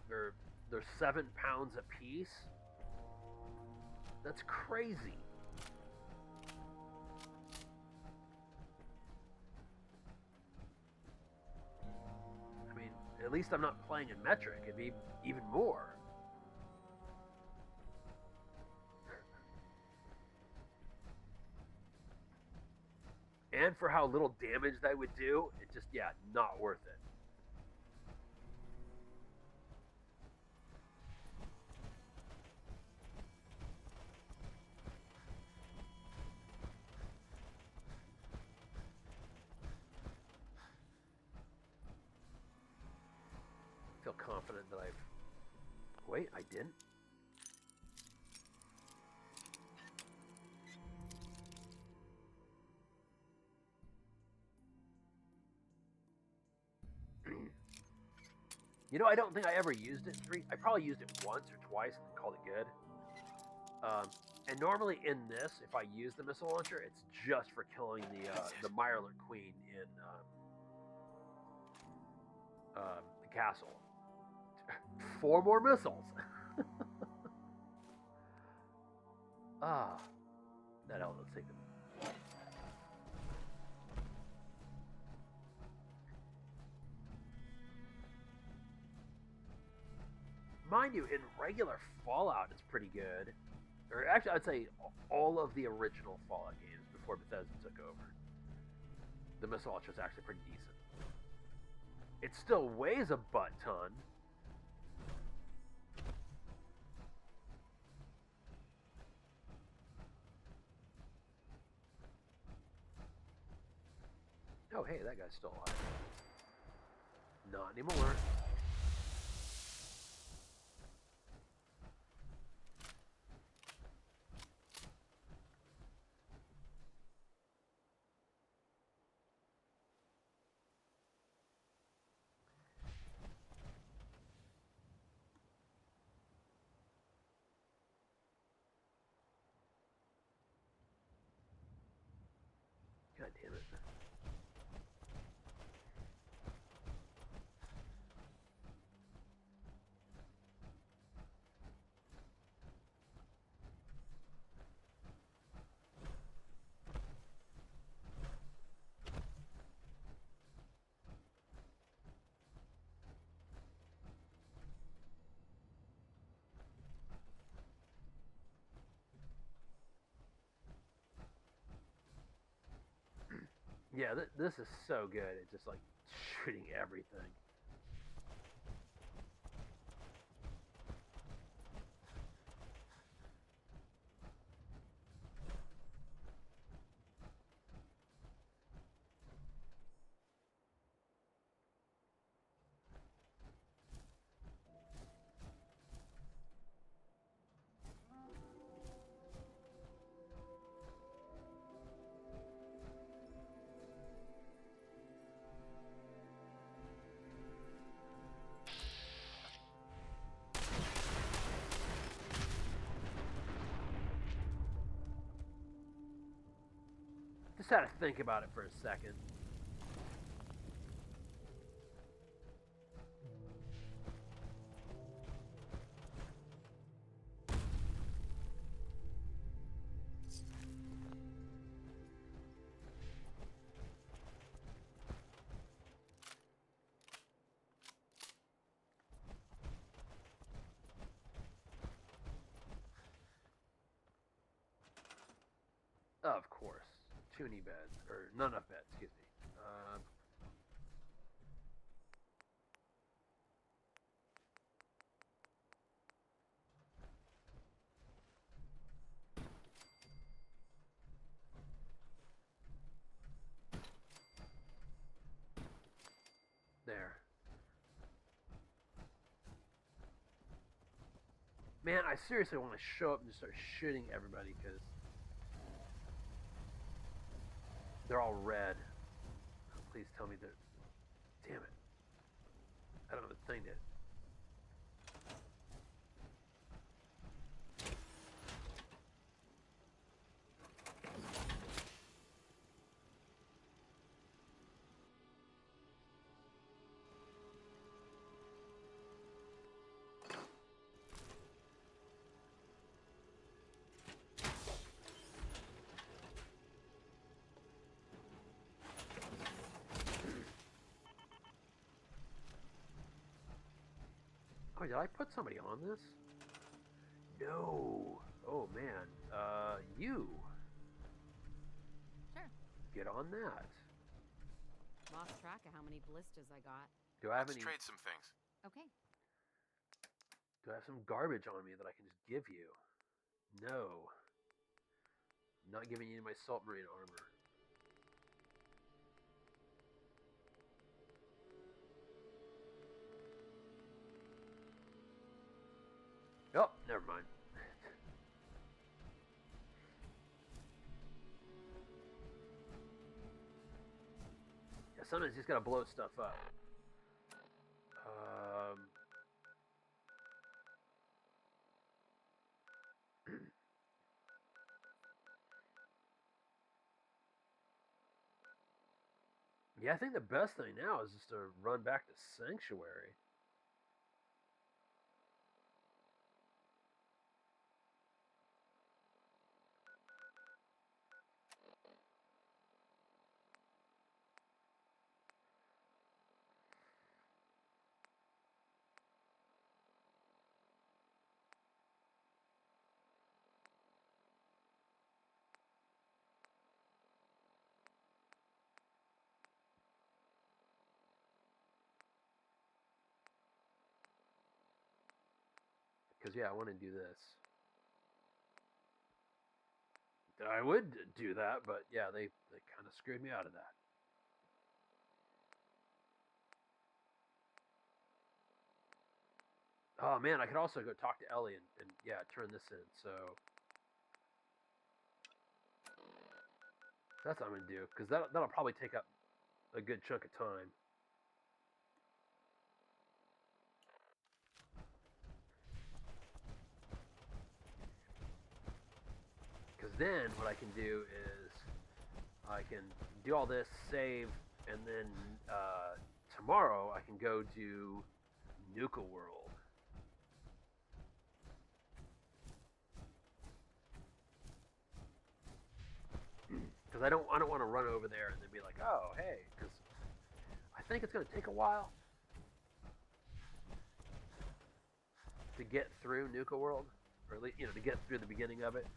they're 7 pounds apiece? That's crazy. I mean, at least I'm not playing in metric. It'd be even more. And for how little damage that would do, it just, yeah, not worth it. I feel confident that I've... Wait, I didn't? You know, I don't think I ever used it. I probably used it once or twice and called it good. And normally in this, if I use the missile launcher, it's just for killing the Mirelurk Queen in the castle. 4 more missiles. That hell, let's take them. Mind you, in regular Fallout, it's pretty good. Or actually, I'd say all of the original Fallout games before Bethesda took over. The missile launcher is actually pretty decent. It still weighs a butt ton. Oh, hey, that guy's still alive. Not anymore. God damn it. Yeah, this is so good. It's just like shooting everything. Just had to think about it for a second. Of course. Too many beds. Or not enough beds, excuse me. There. Man, I seriously want to show up and just start shooting everybody because they're all red. Please tell me they're... Damn it. I don't have a thing to... Oh, did I put somebody on this? No. Oh, man. You. Sure. Get on that. Lost track of how many blisters I got. Do I have Let's any... trade some things. Okay. Do I have some garbage on me that I can just give you? No. I'm not giving you my Salt Marine armor. Oh, never mind. Yeah, sometimes you just gotta blow stuff up. Yeah, I think the best thing now is just to run back to Sanctuary. Because, yeah, I want to do this. I would do that, but, yeah, they kind of screwed me out of that. Oh, man, I could also go talk to Ellie and yeah, turn this in. So that's what I'm going to do, because that'll probably take up a good chunk of time. Because then what I can do is I can do all this, save, and then tomorrow I can go to Nuka World. Because I don't want to run over there and then be like, oh, hey, because I think it's going to take a while to get through Nuka World, or at least, to get through the beginning of it.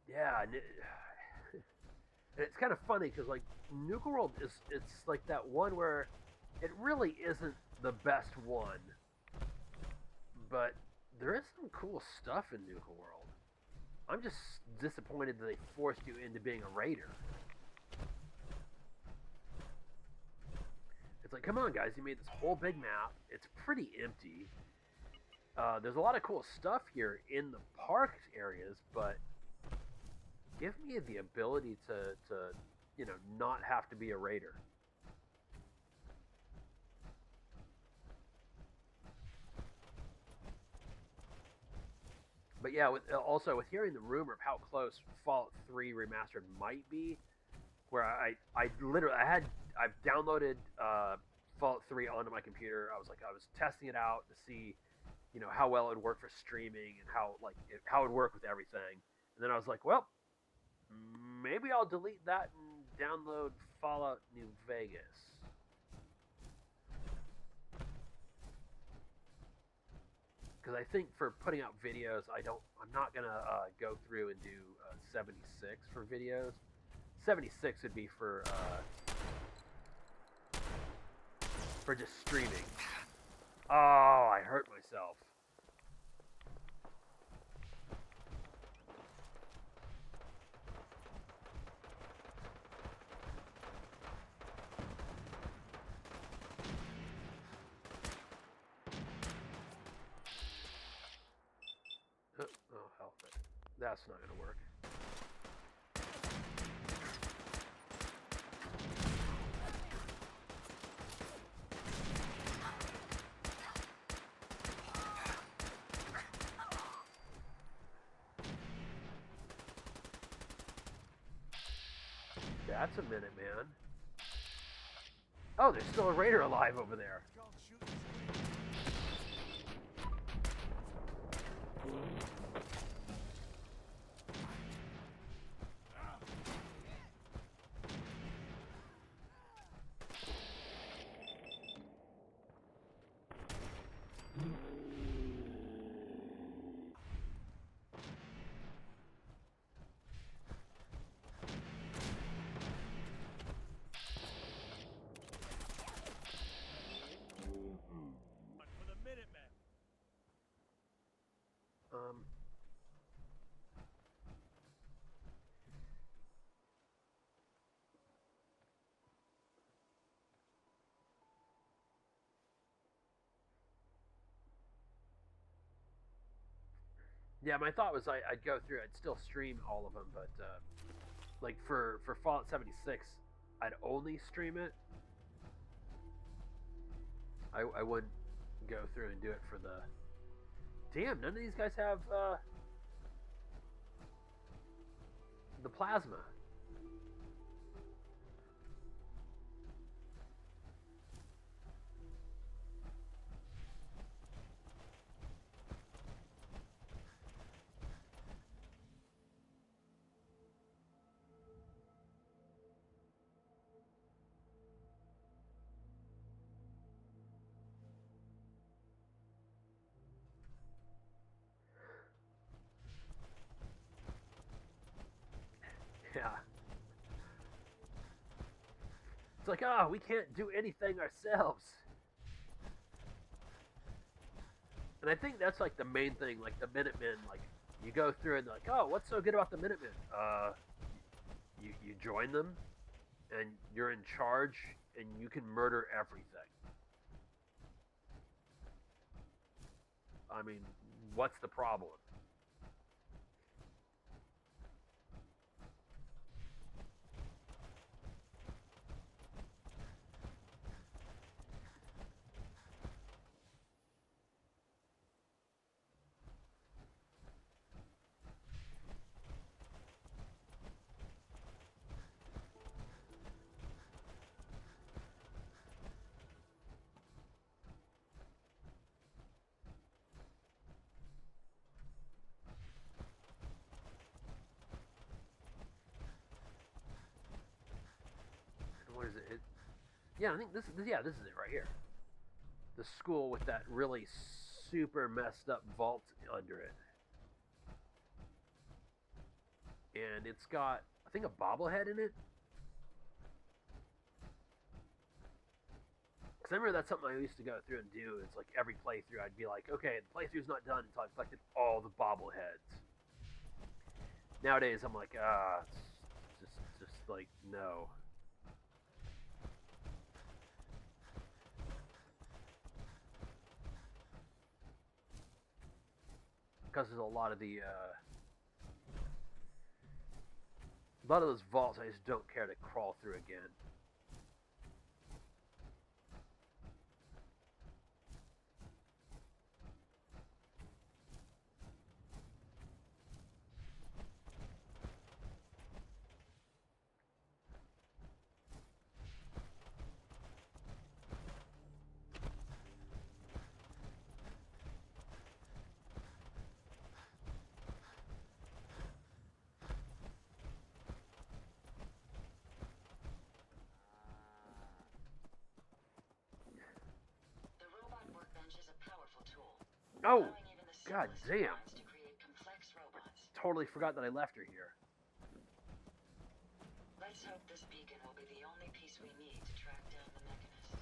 Yeah, and it's kind of funny because like Nuka World it's like that one where it really isn't the best one, but there is some cool stuff in Nuka World. I'm just disappointed that they forced you into being a raider. It's like, come on, guys, you made this whole big map. It's pretty empty. There's a lot of cool stuff here in the park areas, but give me the ability to not have to be a raider. But yeah, also with hearing the rumor of how close Fallout 3 Remastered might be, where I've downloaded Fallout 3 onto my computer. I was testing it out to see, how well it would work for streaming and how it would work with everything. And then I was like, well, maybe I'll delete that and download Fallout New Vegas. Because I think for putting out videos, I'm not gonna go through and do 76 for videos. 76 would be for just streaming. Oh, I hurt myself. Oh, hell. That's not going to work. That's a minute, man. Oh, there's still a raider alive over there. Yeah, my thought was I'd go through. I'd still stream all of them, but like for Fallout 76, I'd only stream it. I wouldn't go through and do it for the. Damn, none of these guys have the plasma. Yeah. It's like, oh, we can't do anything ourselves. And I think that's like the main thing, like the Minutemen, like you go through and they're like, oh, what's so good about the Minutemen? You join them and you're in charge and you can murder everything. I mean, what's the problem? What is it? Yeah, I think this is it right here. The school with that really super messed up vault under it. And it's got, I think, a bobblehead in it. Because I remember that's something I used to go through and do. It's like every playthrough I'd be like, okay, the playthrough's not done until I've collected all the bobbleheads. Nowadays I'm like, it's just like, no. Because there's a lot of those vaults I just don't care to crawl through again. Oh, god damn. Totally forgot that I left her here. Let's hope this beacon will be the only piece we need to track down the Mechanist.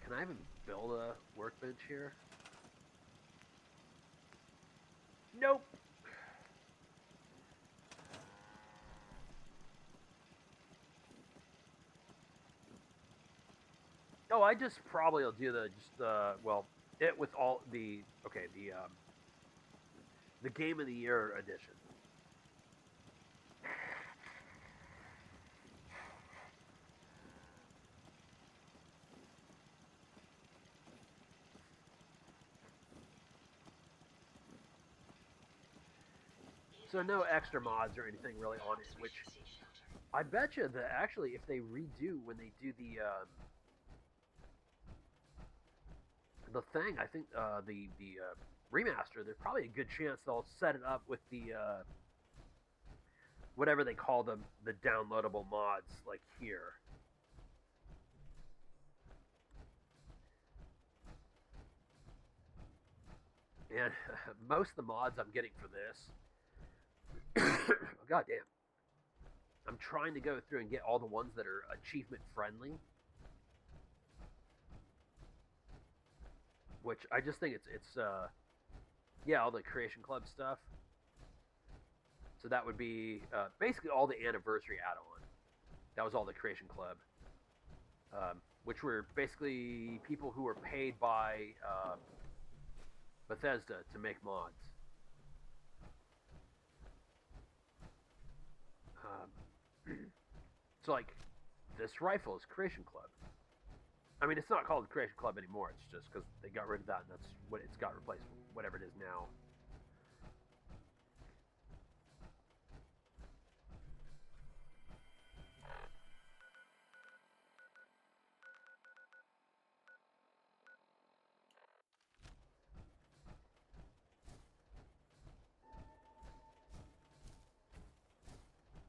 Can I even build a workbench here? Nope. Oh, I just probably will do well, it with all the the Game of the Year edition. So no extra mods or anything really on it, which I bet you that actually if they redo when they do the thing, I think the remaster, there's probably a good chance they'll set it up with the whatever they call them, the downloadable mods, like here. And most of the mods I'm getting for this, oh, god damn, I'm trying to go through and get all the ones that are achievement friendly. Which I just think it's yeah, all the Creation Club stuff. So that would be basically all the anniversary add-on. That was all the Creation Club. which were basically people who were paid by Bethesda to make mods. So like, this rifle is Creation Club. I mean, it's not called Creation Club anymore. It's just because they got rid of that, and that's what it's got replaced with, whatever it is now.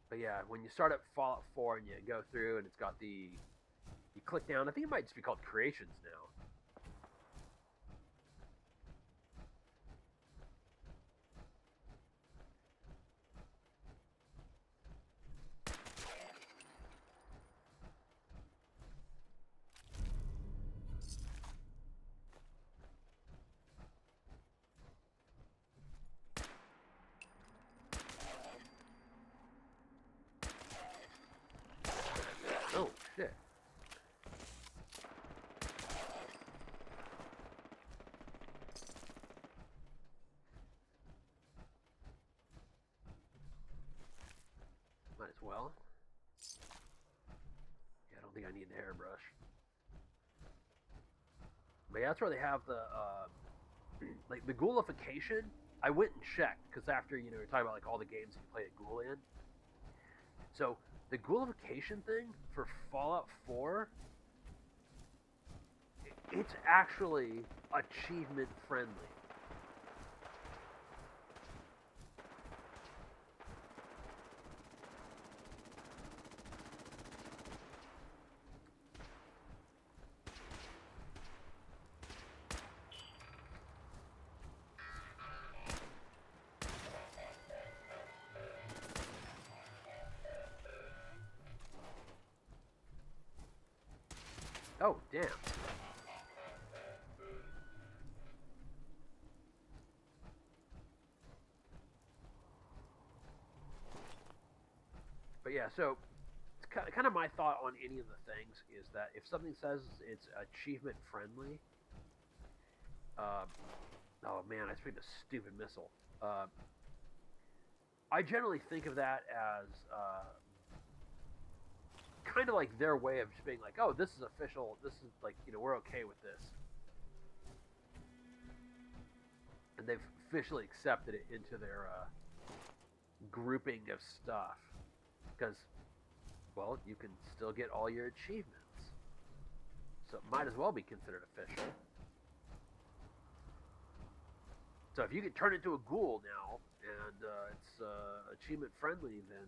But yeah, when you start up Fallout 4 and you go through and it's got you click down, I think it might just be called Creations now. Oh, shit. Might as well. Yeah, I don't think I need the hairbrush. But yeah, that's where they have the, like, the ghoulification. I went and checked, because after, you know, you're talking about, like, all the games you play a ghoul in. So, the ghoulification thing for Fallout 4, it's actually achievement friendly. Oh, damn. But yeah, so it's kind of my thought on any of the things is that if something says it's achievement friendly, oh man, I sprayed a stupid missile. I generally think of that as kind of like their way of just being like, oh, this is official. This is like, you know, we're okay with this. And they've officially accepted it into their grouping of stuff. Because, well, you can still get all your achievements. So it might as well be considered official. So if you can turn into a ghoul now, and it's achievement friendly, then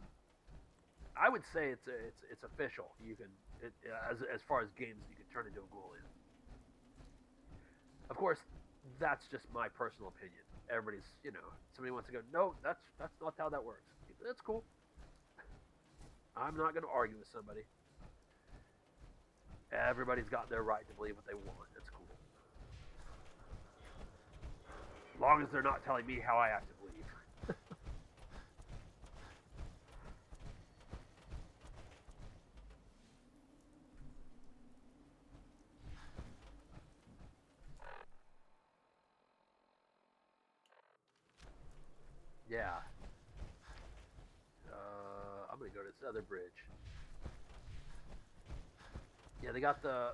I would say it's official. You can, as far as games you can turn into a ghoul in. Of course, that's just my personal opinion. Everybody's, you know, somebody wants to go, no, that's not how that works. That's cool. I'm not going to argue with somebody. Everybody's got their right to believe what they want. That's cool. As long as they're not telling me how I have to believe. Yeah. I'm gonna go to this other bridge. Yeah, they got the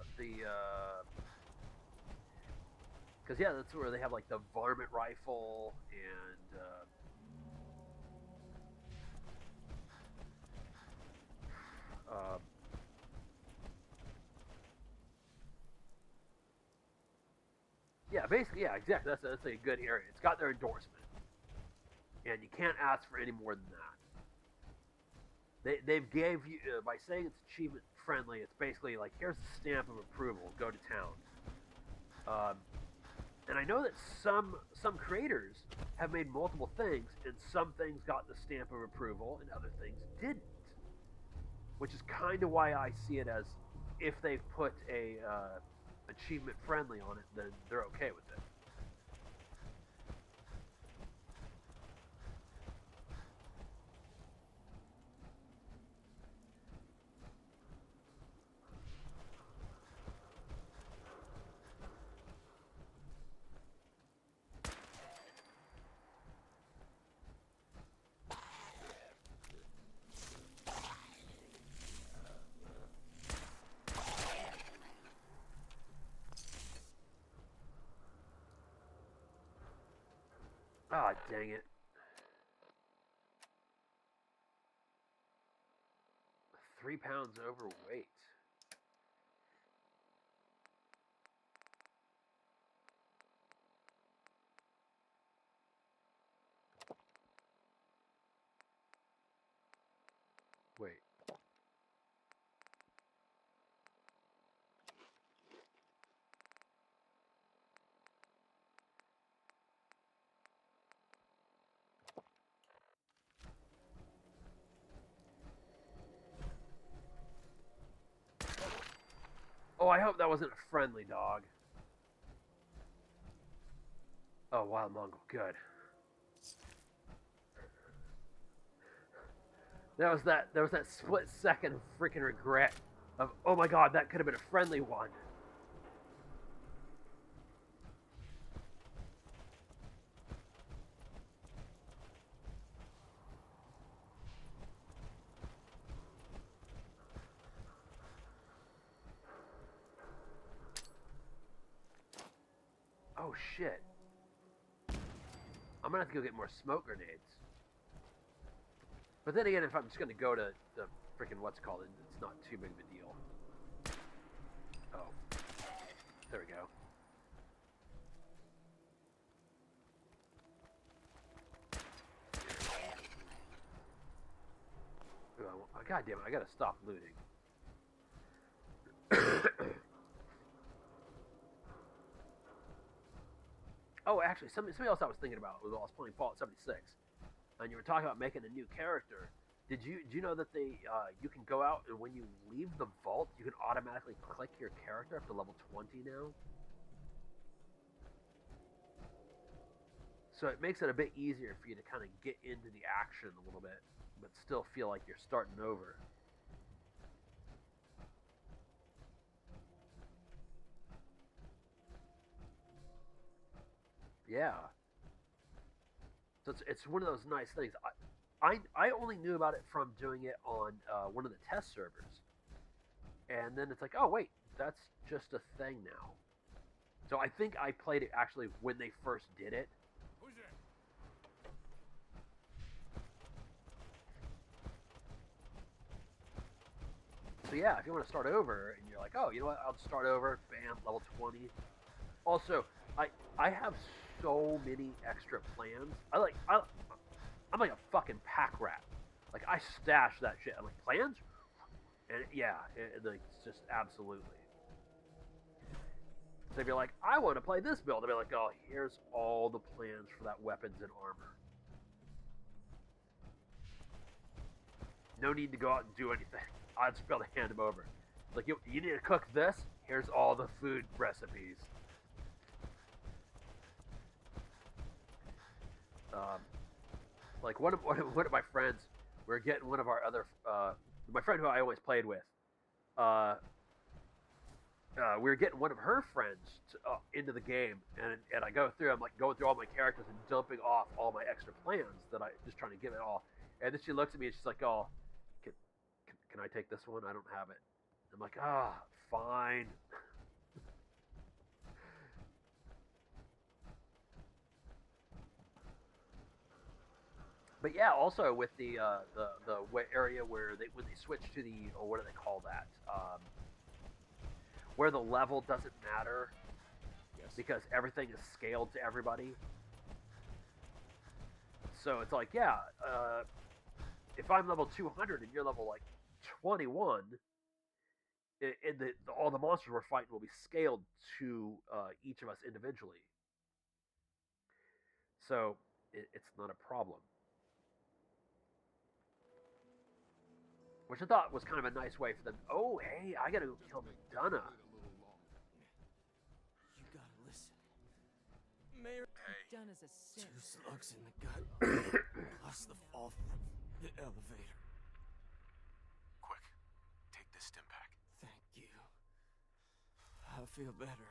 because yeah, that's where they have like the varmint rifle and yeah, basically, yeah, exactly. That's a good area. It's got their endorsement, and you can't ask for any more than that. They've gave you by saying it's achievement friendly. It's basically like, here's the stamp of approval. Go to town. And I know that some creators have made multiple things, and some things got the stamp of approval, and other things didn't. Which is kind of why I see it as, if they've put a achievement friendly on it, then they're okay with it. Ah, dang it. £3 overweight. Wait. Oh, I hope that wasn't a friendly dog. Oh, wild Mongol, good. There was that split second of freaking regret of, oh my god, that could have been a friendly one. Oh shit. I'm gonna have to go get more smoke grenades. But then again, if I'm just gonna go to the freaking what's it called, it's not too big of a deal. Oh. There we go. Oh, God damn it, I gotta stop looting. Oh, actually, something else I was thinking about was while I was playing Fallout 76, and you were talking about making a new character. Do you know that you can go out and when you leave the vault, you can automatically click your character up to level 20 now? So it makes it a bit easier for you to kind of get into the action a little bit, but still feel like you're starting over. Yeah. So it's one of those nice things. I only knew about it from doing it on one of the test servers. And then it's like, oh wait, that's just a thing now. So I think I played it actually when they first did it. Who's there? So yeah, if you want to start over and you're like, oh, you know what, I'll just start over, bam, level 20. Also, I have so many extra plans. I'm like a fucking pack rat. Like I stash that shit. I'm like, plans? And yeah, it's just absolutely. So if you're like, I want to play this build, I'll be like, oh, here's all the plans for that weapons and armor. No need to go out and do anything. I'll just be able to hand them over. Like, you need to cook this? Here's all the food recipes. Like one of my friends, we're getting one of our other my friend who I always played with. We were getting one of her friends into the game, and I go through. I'm like going through all my characters and dumping off all my extra plans that I just trying to give it all. And then she looks at me and she's like, "Oh, can I take this one? I don't have it." I'm like, "Ah, fine." But yeah, also with the area where when they switch to the, or what do they call that? Where the level doesn't matter, yes, because everything is scaled to everybody. So it's like, yeah, if I'm level 200 and you're level like 21, all the monsters we're fighting will be scaled to each of us individually. So it's not a problem. Which I thought was kind of a nice way for them. Oh, hey, I gotta go kill McDonough. You gotta listen. Mayor, Done as a sin. 2 slugs in the gut, plus the fall from the elevator. Quick, take this stim pack. Thank you. I feel better.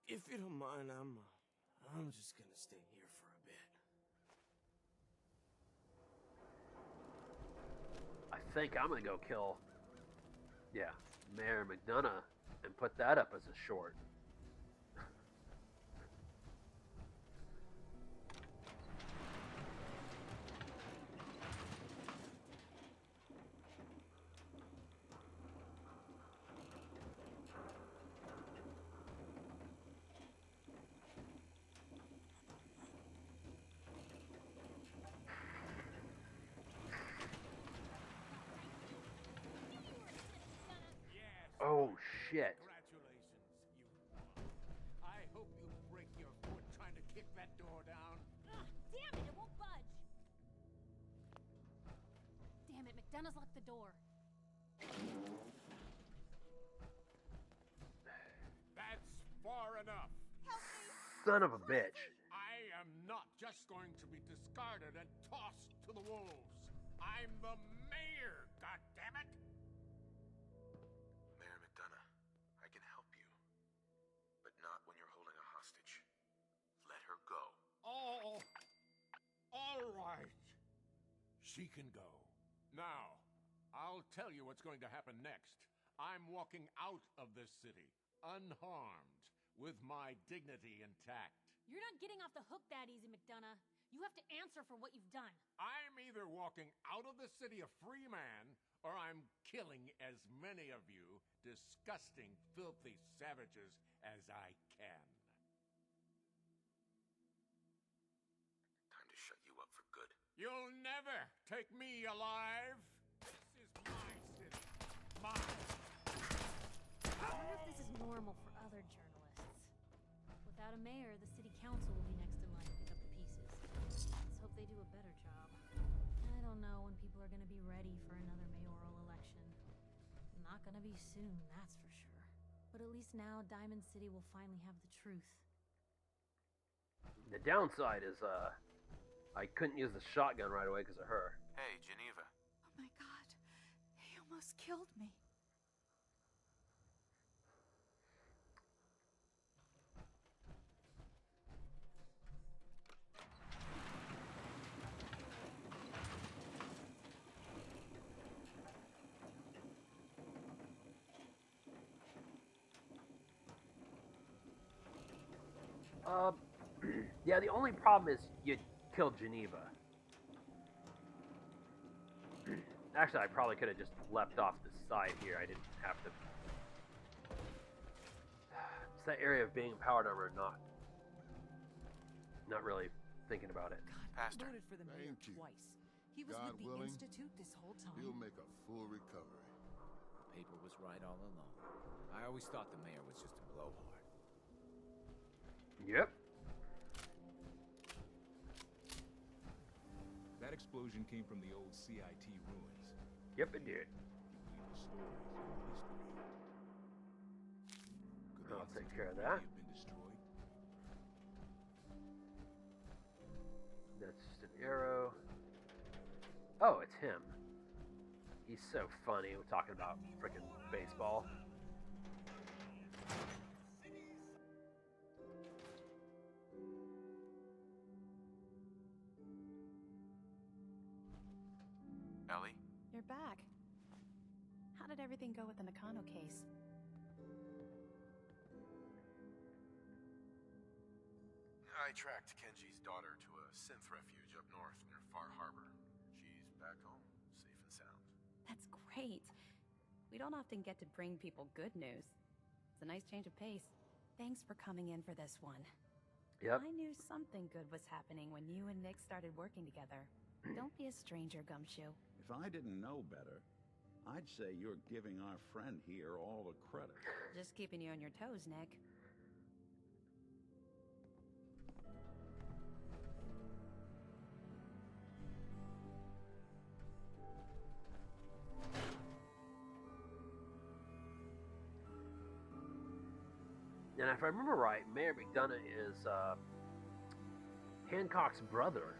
If you don't mind, I'm just gonna stay here for a bit. I think I'm gonna go kill, yeah, Mayor McDonough and put that up as a short. shit. Congratulations, you won. I hope you break your foot trying to kick that door down. Ugh, damn it, it won't budge. Damn it, McDonough's locked the door. That's far enough. Son of a bitch. I am not just going to be discarded and tossed to the wolves. I'm the mayor, goddammit! Mayor McDonough, I can help you. But not when you're holding a hostage. Let her go. Oh, all right. She can go. Now, I'll tell you what's going to happen next. I'm walking out of this city, unharmed, with my dignity intact. You're not getting off the hook that easy, McDonough. You have to answer for what you've done. I'm either walking out of the city a free man, or I'm killing as many of you disgusting, filthy savages as I can. Time to shut you up for good. You'll never take me alive. This is my city. Mine. I wonder if this is normal for other journalists. Without a mayor, the city council will be next in line to pick up the pieces. Let's hope they do a better job. I don't know when people are going to be ready for another mayoral election. Not going to be soon, that's for sure. But at least now, Diamond City will finally have the truth. The downside is, I couldn't use the shotgun right away because of her. Hey, Geneva. Oh my god. He almost killed me. Yeah, the only problem is you killed Geneva. Actually, I probably could have just leapt off the side here. I didn't have to. It's that area of being empowered armor, not really thinking about it. Pastor. Voted for the mayor Thank you. twice. He was God with the willing, Institute this whole time. He'll make a full recovery. The paper was right all along. I always thought the mayor was just a blowhard. Yep. That explosion came from the old CIT ruins. Yep, it did. I'll take care of that. Have been destroyed? That's just an arrow. Oh, it's him. He's so funny. We're talking about freaking baseball. Ellie? You're back. How did everything go with the Nakano case? I tracked Kenji's daughter to a synth refuge up north near Far Harbor. She's back home, safe and sound. That's great. We don't often get to bring people good news. It's a nice change of pace. Thanks for coming in for this one. Yep. I knew something good was happening when you and Nick started working together. Don't be a stranger, Gumshoe. If I didn't know better, I'd say you're giving our friend here all the credit. Just keeping you on your toes, Nick. And if I remember right, Mayor McDonough is Hancock's brother.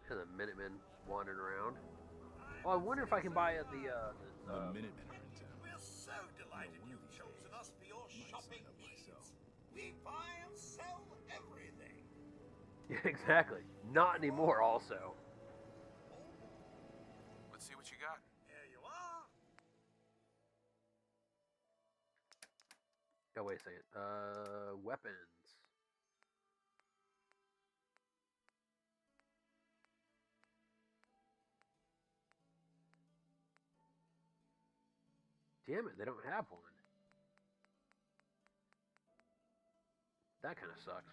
And the Minutemen wandering around. Oh, I wonder if I can buy the Minutemen are in town. We're so delighted you've chosen us for your shopping needs. We buy and sell everything. Yeah, exactly. Not anymore, also. Let's see what you got. Here you are. Oh, wait a second. Weapons. Damn it, they don't have one. That kind of sucks.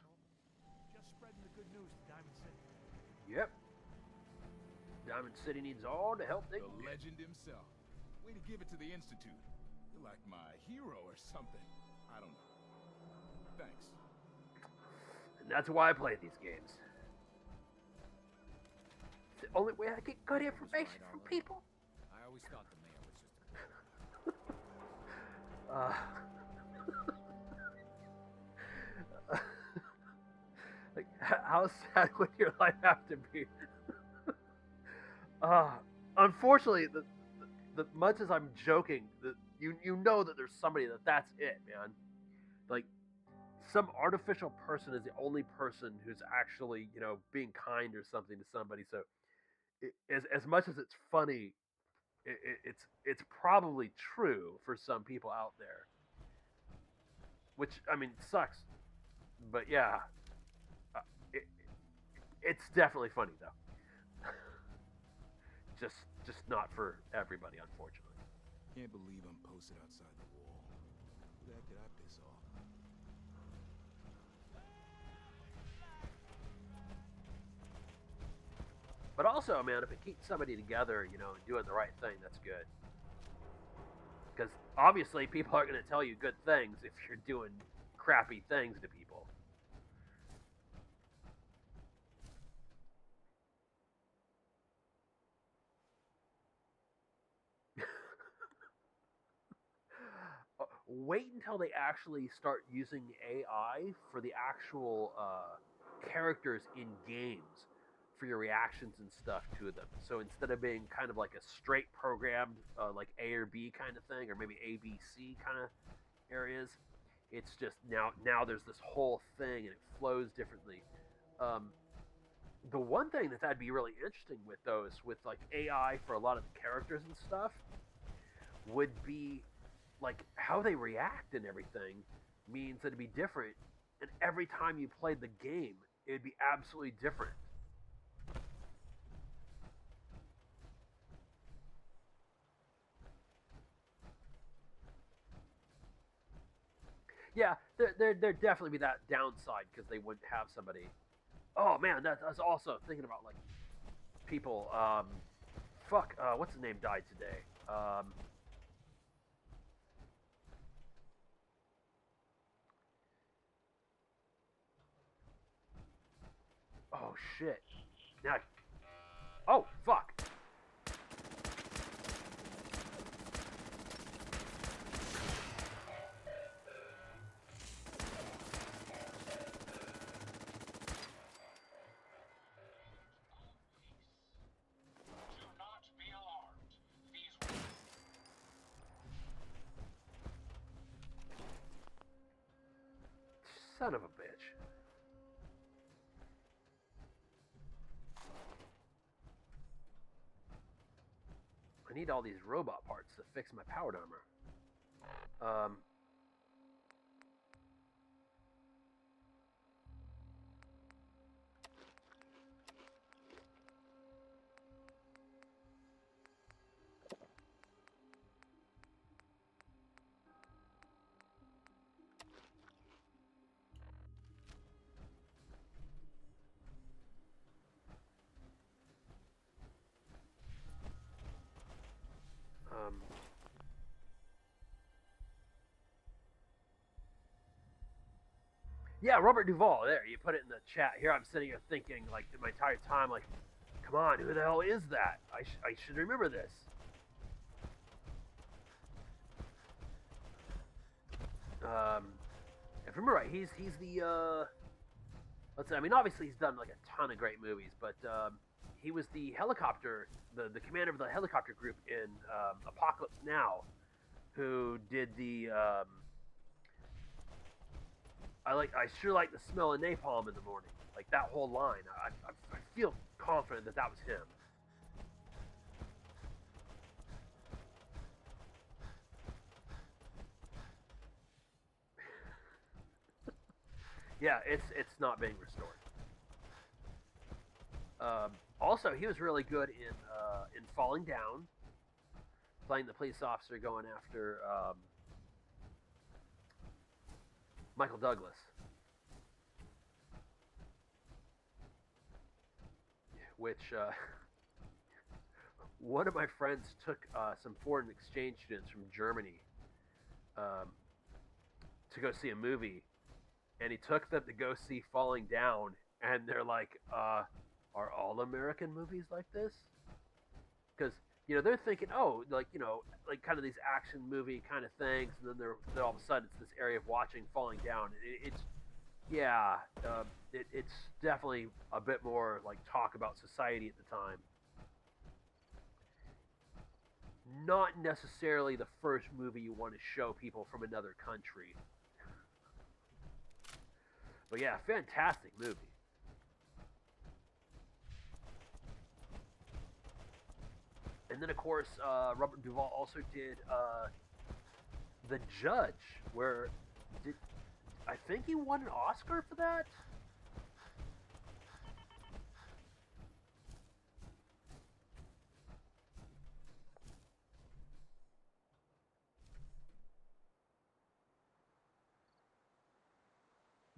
Just spreading the good news to Diamond City. Yep. Diamond City needs all the help they can The get. legend himself. Way to give it to the Institute. You're like my hero or something. I don't know. Thanks. And that's why I play these games. It's the only way I get good information from people. I always thought the mayor was just like, how sad would your life have to be? Unfortunately, the much as I'm joking, you know that there's somebody that's it, man. Like, some artificial person is the only person who's actually, being kind or something to somebody. So, as much as it's funny, it's probably true for some people out there. Which, I mean, sucks. But yeah, it's definitely funny though. Just not for everybody, unfortunately. Can't believe I'm posted outside the wall. Who the heck did I piss off? But also, man, if it keeps somebody together, and doing the right thing, that's good. Because obviously, people aren't going to tell you good things if you're doing crappy things to people. Wait until they actually start using AI for the actual characters in games for your reactions and stuff to them. So instead of being kind of like a straight programmed like A or B kind of thing, or maybe A, B, C kind of areas, it's just now there's this whole thing and it flows differently. The one thing that'd be really interesting with those, with like AI for a lot of the characters and stuff, would be like how they react and everything means that it'd be different, and every time you played the game, it'd be absolutely different. Yeah, there'd definitely be that downside because they wouldn't have somebody. Oh man, that's also thinking about like people. What's his name died today? Oh shit! Now, oh fuck! Son of a bitch. I need all these robot parts to fix my powered armor. Yeah, Robert Duvall. There, you put it in the chat. Here I'm sitting here thinking, like, my entire time, like, come on, who the hell is that? I should remember this. If I remember right, he's the, let's say, I mean, obviously he's done, like, a ton of great movies, but, he was the helicopter, the commander of the helicopter group in, Apocalypse Now, who did the, I sure like the smell of napalm in the morning. Like, that whole line. I feel confident that was him. Yeah, it's not being restored. Also, he was really good in Falling Down. playing the police officer going after Michael Douglas. Which one of my friends took some foreign exchange students from Germany to go see a movie, and he took them to go see Falling Down, and they're like, are all American movies like this? Because, you know, they're thinking, oh, like, you know, like kind of these action movie kind of things, and then all of a sudden it's this area of watching Falling Down. It's definitely a bit more like talk about society at the time. Not necessarily the first movie you want to show people from another country. But yeah, fantastic movie. And then, of course, Robert Duvall also did The Judge, where I think he won an Oscar for that?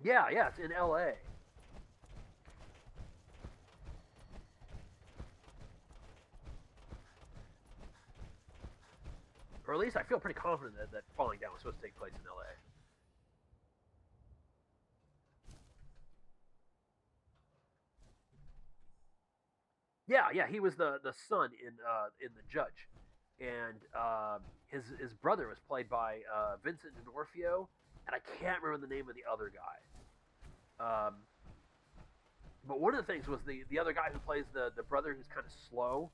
Yeah, it's in LA. Or at least I feel pretty confident that Falling Down was supposed to take place in LA. Yeah, he was the son in The Judge, and his brother was played by Vincent D'Onofrio, and I can't remember the name of the other guy. But one of the things was the other guy who plays the brother who's kind of slow.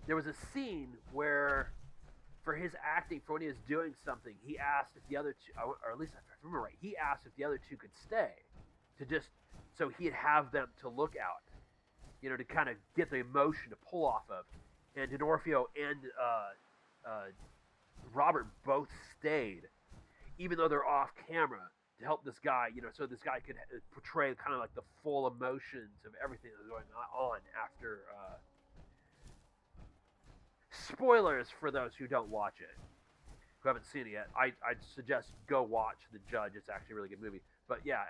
There was a scene where, for his acting, for when he was doing something, he asked if the other two, or at least if I remember right, he asked if the other two could stay, to just, so he'd have them to look out, you know, to kind of get the emotion to pull off of. And D'Onofrio and Robert both stayed, even though they're off camera, to help this guy, you know, so this guy could portray kind of like the full emotions of everything that was going on after. Spoilers for those who don't watch it, who haven't seen it yet. I'd suggest go watch The Judge. It's actually a really good movie. But yeah,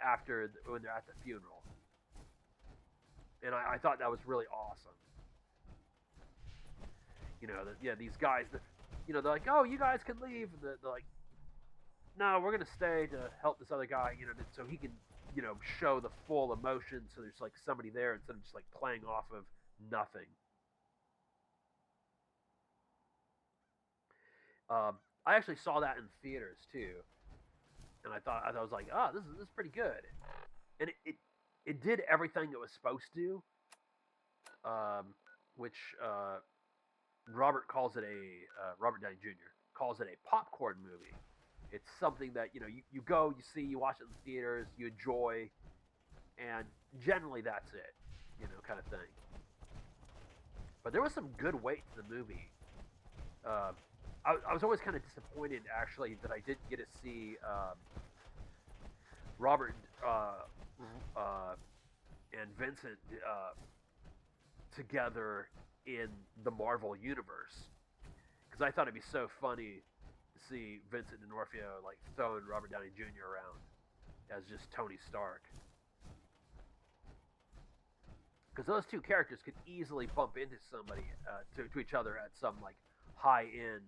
when they're at the funeral. And I thought that was really awesome. You know, these guys, you know, they're like, oh, you guys can leave. And they're like, no, we're going to stay to help this other guy, you know, so he can, you know, show the full emotion. So there's like somebody there instead of just like playing off of nothing. I actually saw that in theaters too, and I was like, oh, this is pretty good, and it did everything it was supposed to, which Robert Downey Jr. calls it a popcorn movie. It's something that, you know, you go, you see, you watch it in the theaters, you enjoy, and generally that's it, you know, kind of thing. But there was some good weight to the movie. I was always kind of disappointed, actually, that I didn't get to see Robert and Vincent together in the Marvel Universe. Because I thought it'd be so funny to see Vincent D'Onofrio like throwing Robert Downey Jr. around as just Tony Stark. Because those two characters could easily bump into somebody, to each other at some like high-end.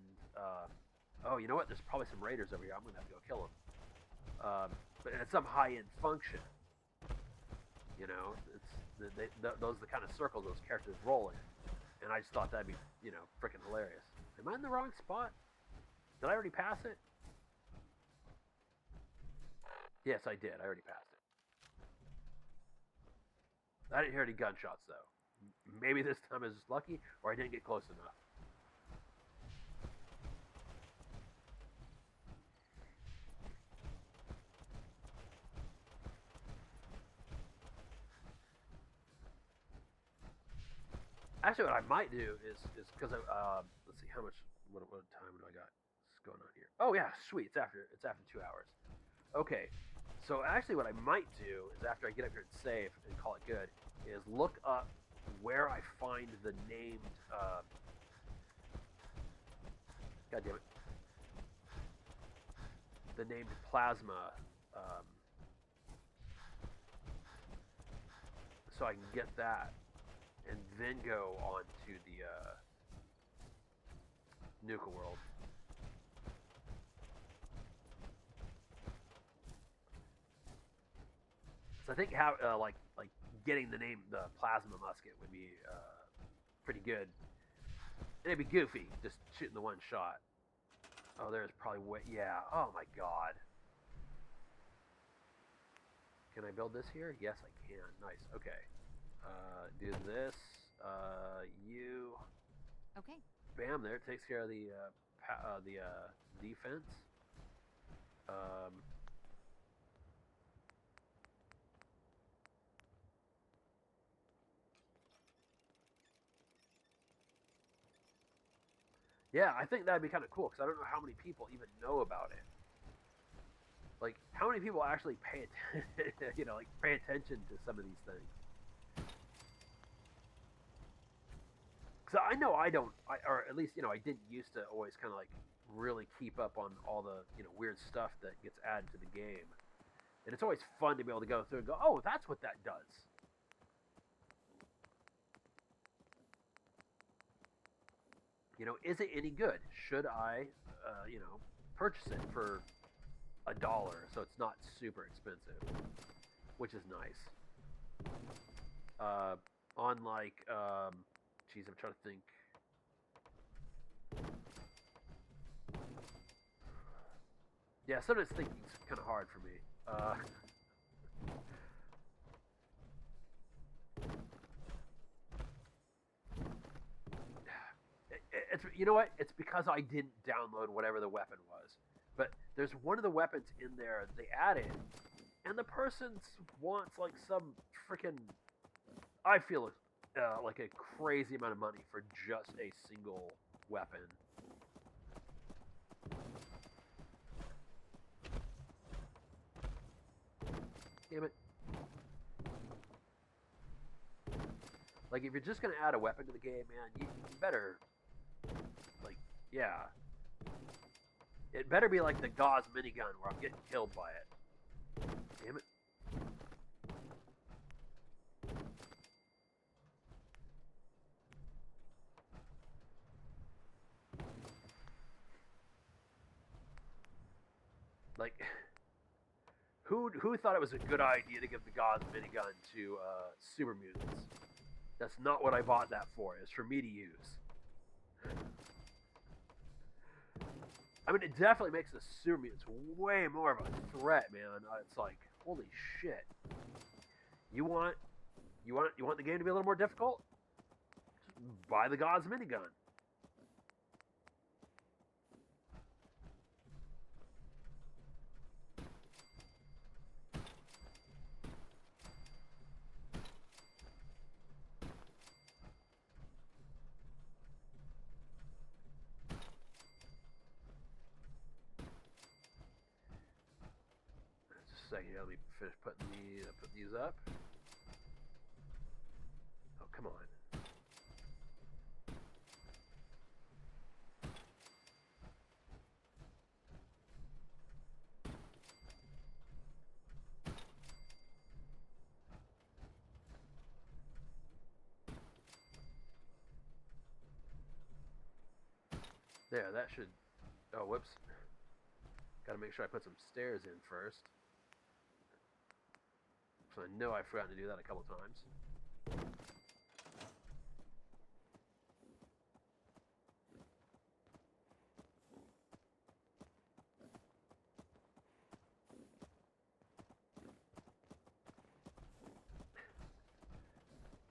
Oh, you know what? There's probably some raiders over here. I'm gonna have to go kill them. But at some high-end function, you know, those are the kind of circles those characters roll in, and I just thought that'd be, you know, freaking hilarious. Am I in the wrong spot? Did I already pass it? Yes, I did. I already passed it. I didn't hear any gunshots though. Maybe this time I was just lucky, or I didn't get close enough. Actually, what I might do is because let's see how much what time do I got going on here? Oh yeah, sweet. It's after 2 hours. Okay, so actually, what I might do is after I get up here and save and call it good, is look up where I find the named. God damn it. The named plasma. So I can get that, and then go on to the Nuka World. So I think how like getting the plasma musket would be pretty good. And it'd be goofy just shooting the one shot. Oh, there's probably yeah. Oh my god. Can I build this here? Yes, I can. Nice. Okay. Do this. You. Okay. Bam! There, it takes care of the defense. Yeah, I think that'd be kind of cool because I don't know how many people even know about it. Like, how many people actually pay attention, pay attention to some of these things? So I know I don't, or at least I didn't used to always kind of really keep up on all the weird stuff that gets added to the game, and it's always fun to be able to go through and go, oh, that's what that does. Is it any good? Should I, purchase it for $1 so it's not super expensive, which is nice. Geez, I'm trying to think. Yeah, sometimes thinking's kind of hard for me. You know what? It's because I didn't download whatever the weapon was. But there's one of the weapons in there they added, and the person wants some freaking, I feel like a crazy amount of money for just a single weapon. Damn it. Like, if you're just gonna add a weapon to the game, man, you better, yeah. It better be like the Gauss minigun where I'm getting killed by it. Damn it. Like, who thought it was a good idea to give the Gauss minigun to super mutants? That's not what I bought that for. It's for me to use. I mean, it definitely makes the super mutants way more of a threat, man. It's like, holy shit. You want the game to be a little more difficult? Just buy the Gauss minigun. Second, let me finish putting these up. Oh, come on. There, that should... Oh, whoops. Gotta make sure I put some stairs in first. So I know I've forgotten to do that a couple times.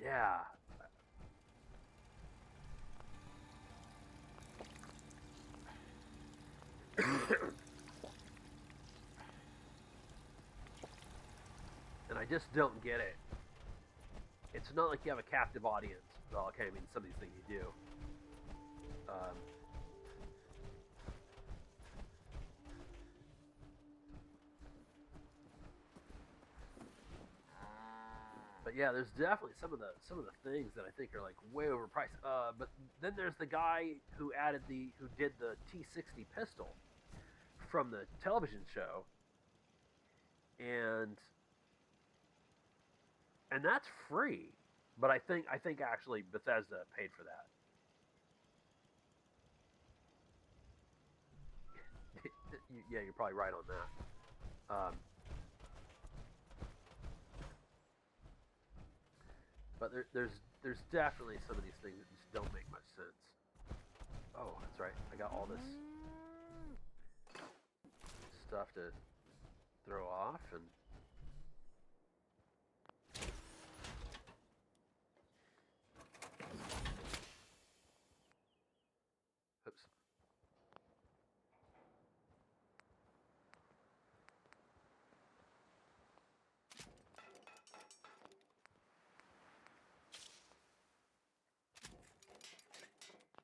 Yeah. And I just don't get it. It's not like you have a captive audience. Well, okay, I mean, some of these things you do. But But yeah, there's definitely some of the things that I think are like way overpriced. But then there's the guy who did the T60 pistol from the television show, and that's free. But I think actually Bethesda paid for that. Yeah, you're probably right on that. But there's definitely some of these things that just don't make much sense. Oh, that's right. I got all this stuff to throw off and. Oops.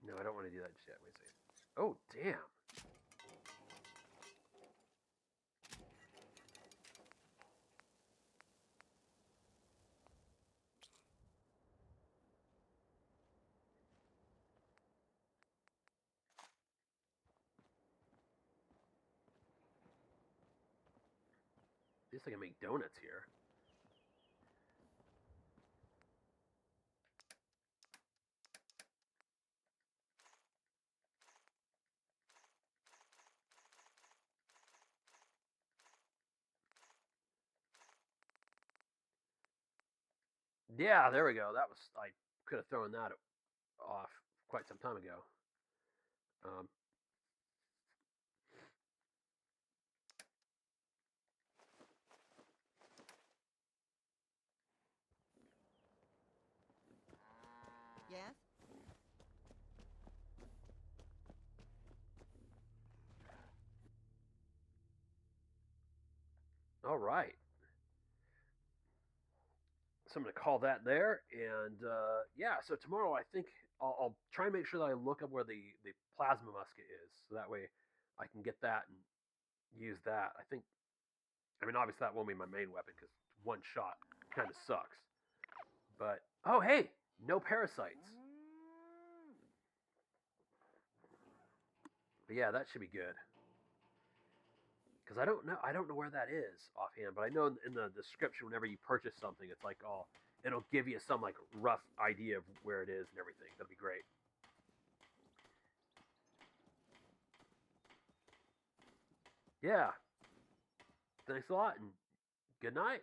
No, I don't want to do that just yet. Wait a second. Oh, damn. At least I can make donuts here. Yeah, there we go. That was, I could have thrown that off quite some time ago. Yes? All right. So I'm going to call that there. And yeah, so tomorrow I think I'll try and make sure that I look up where the plasma musket is. So that way I can get that and use that. I mean, obviously that won't be my main weapon because one shot kind of sucks. But, oh, hey, no parasites. But yeah, that should be good. Because I don't know where that is offhand, but I know in the description whenever you purchase something, it's like, oh, it'll give you some like rough idea of where it is and everything. That'll be great. Yeah. Thanks a lot and good night.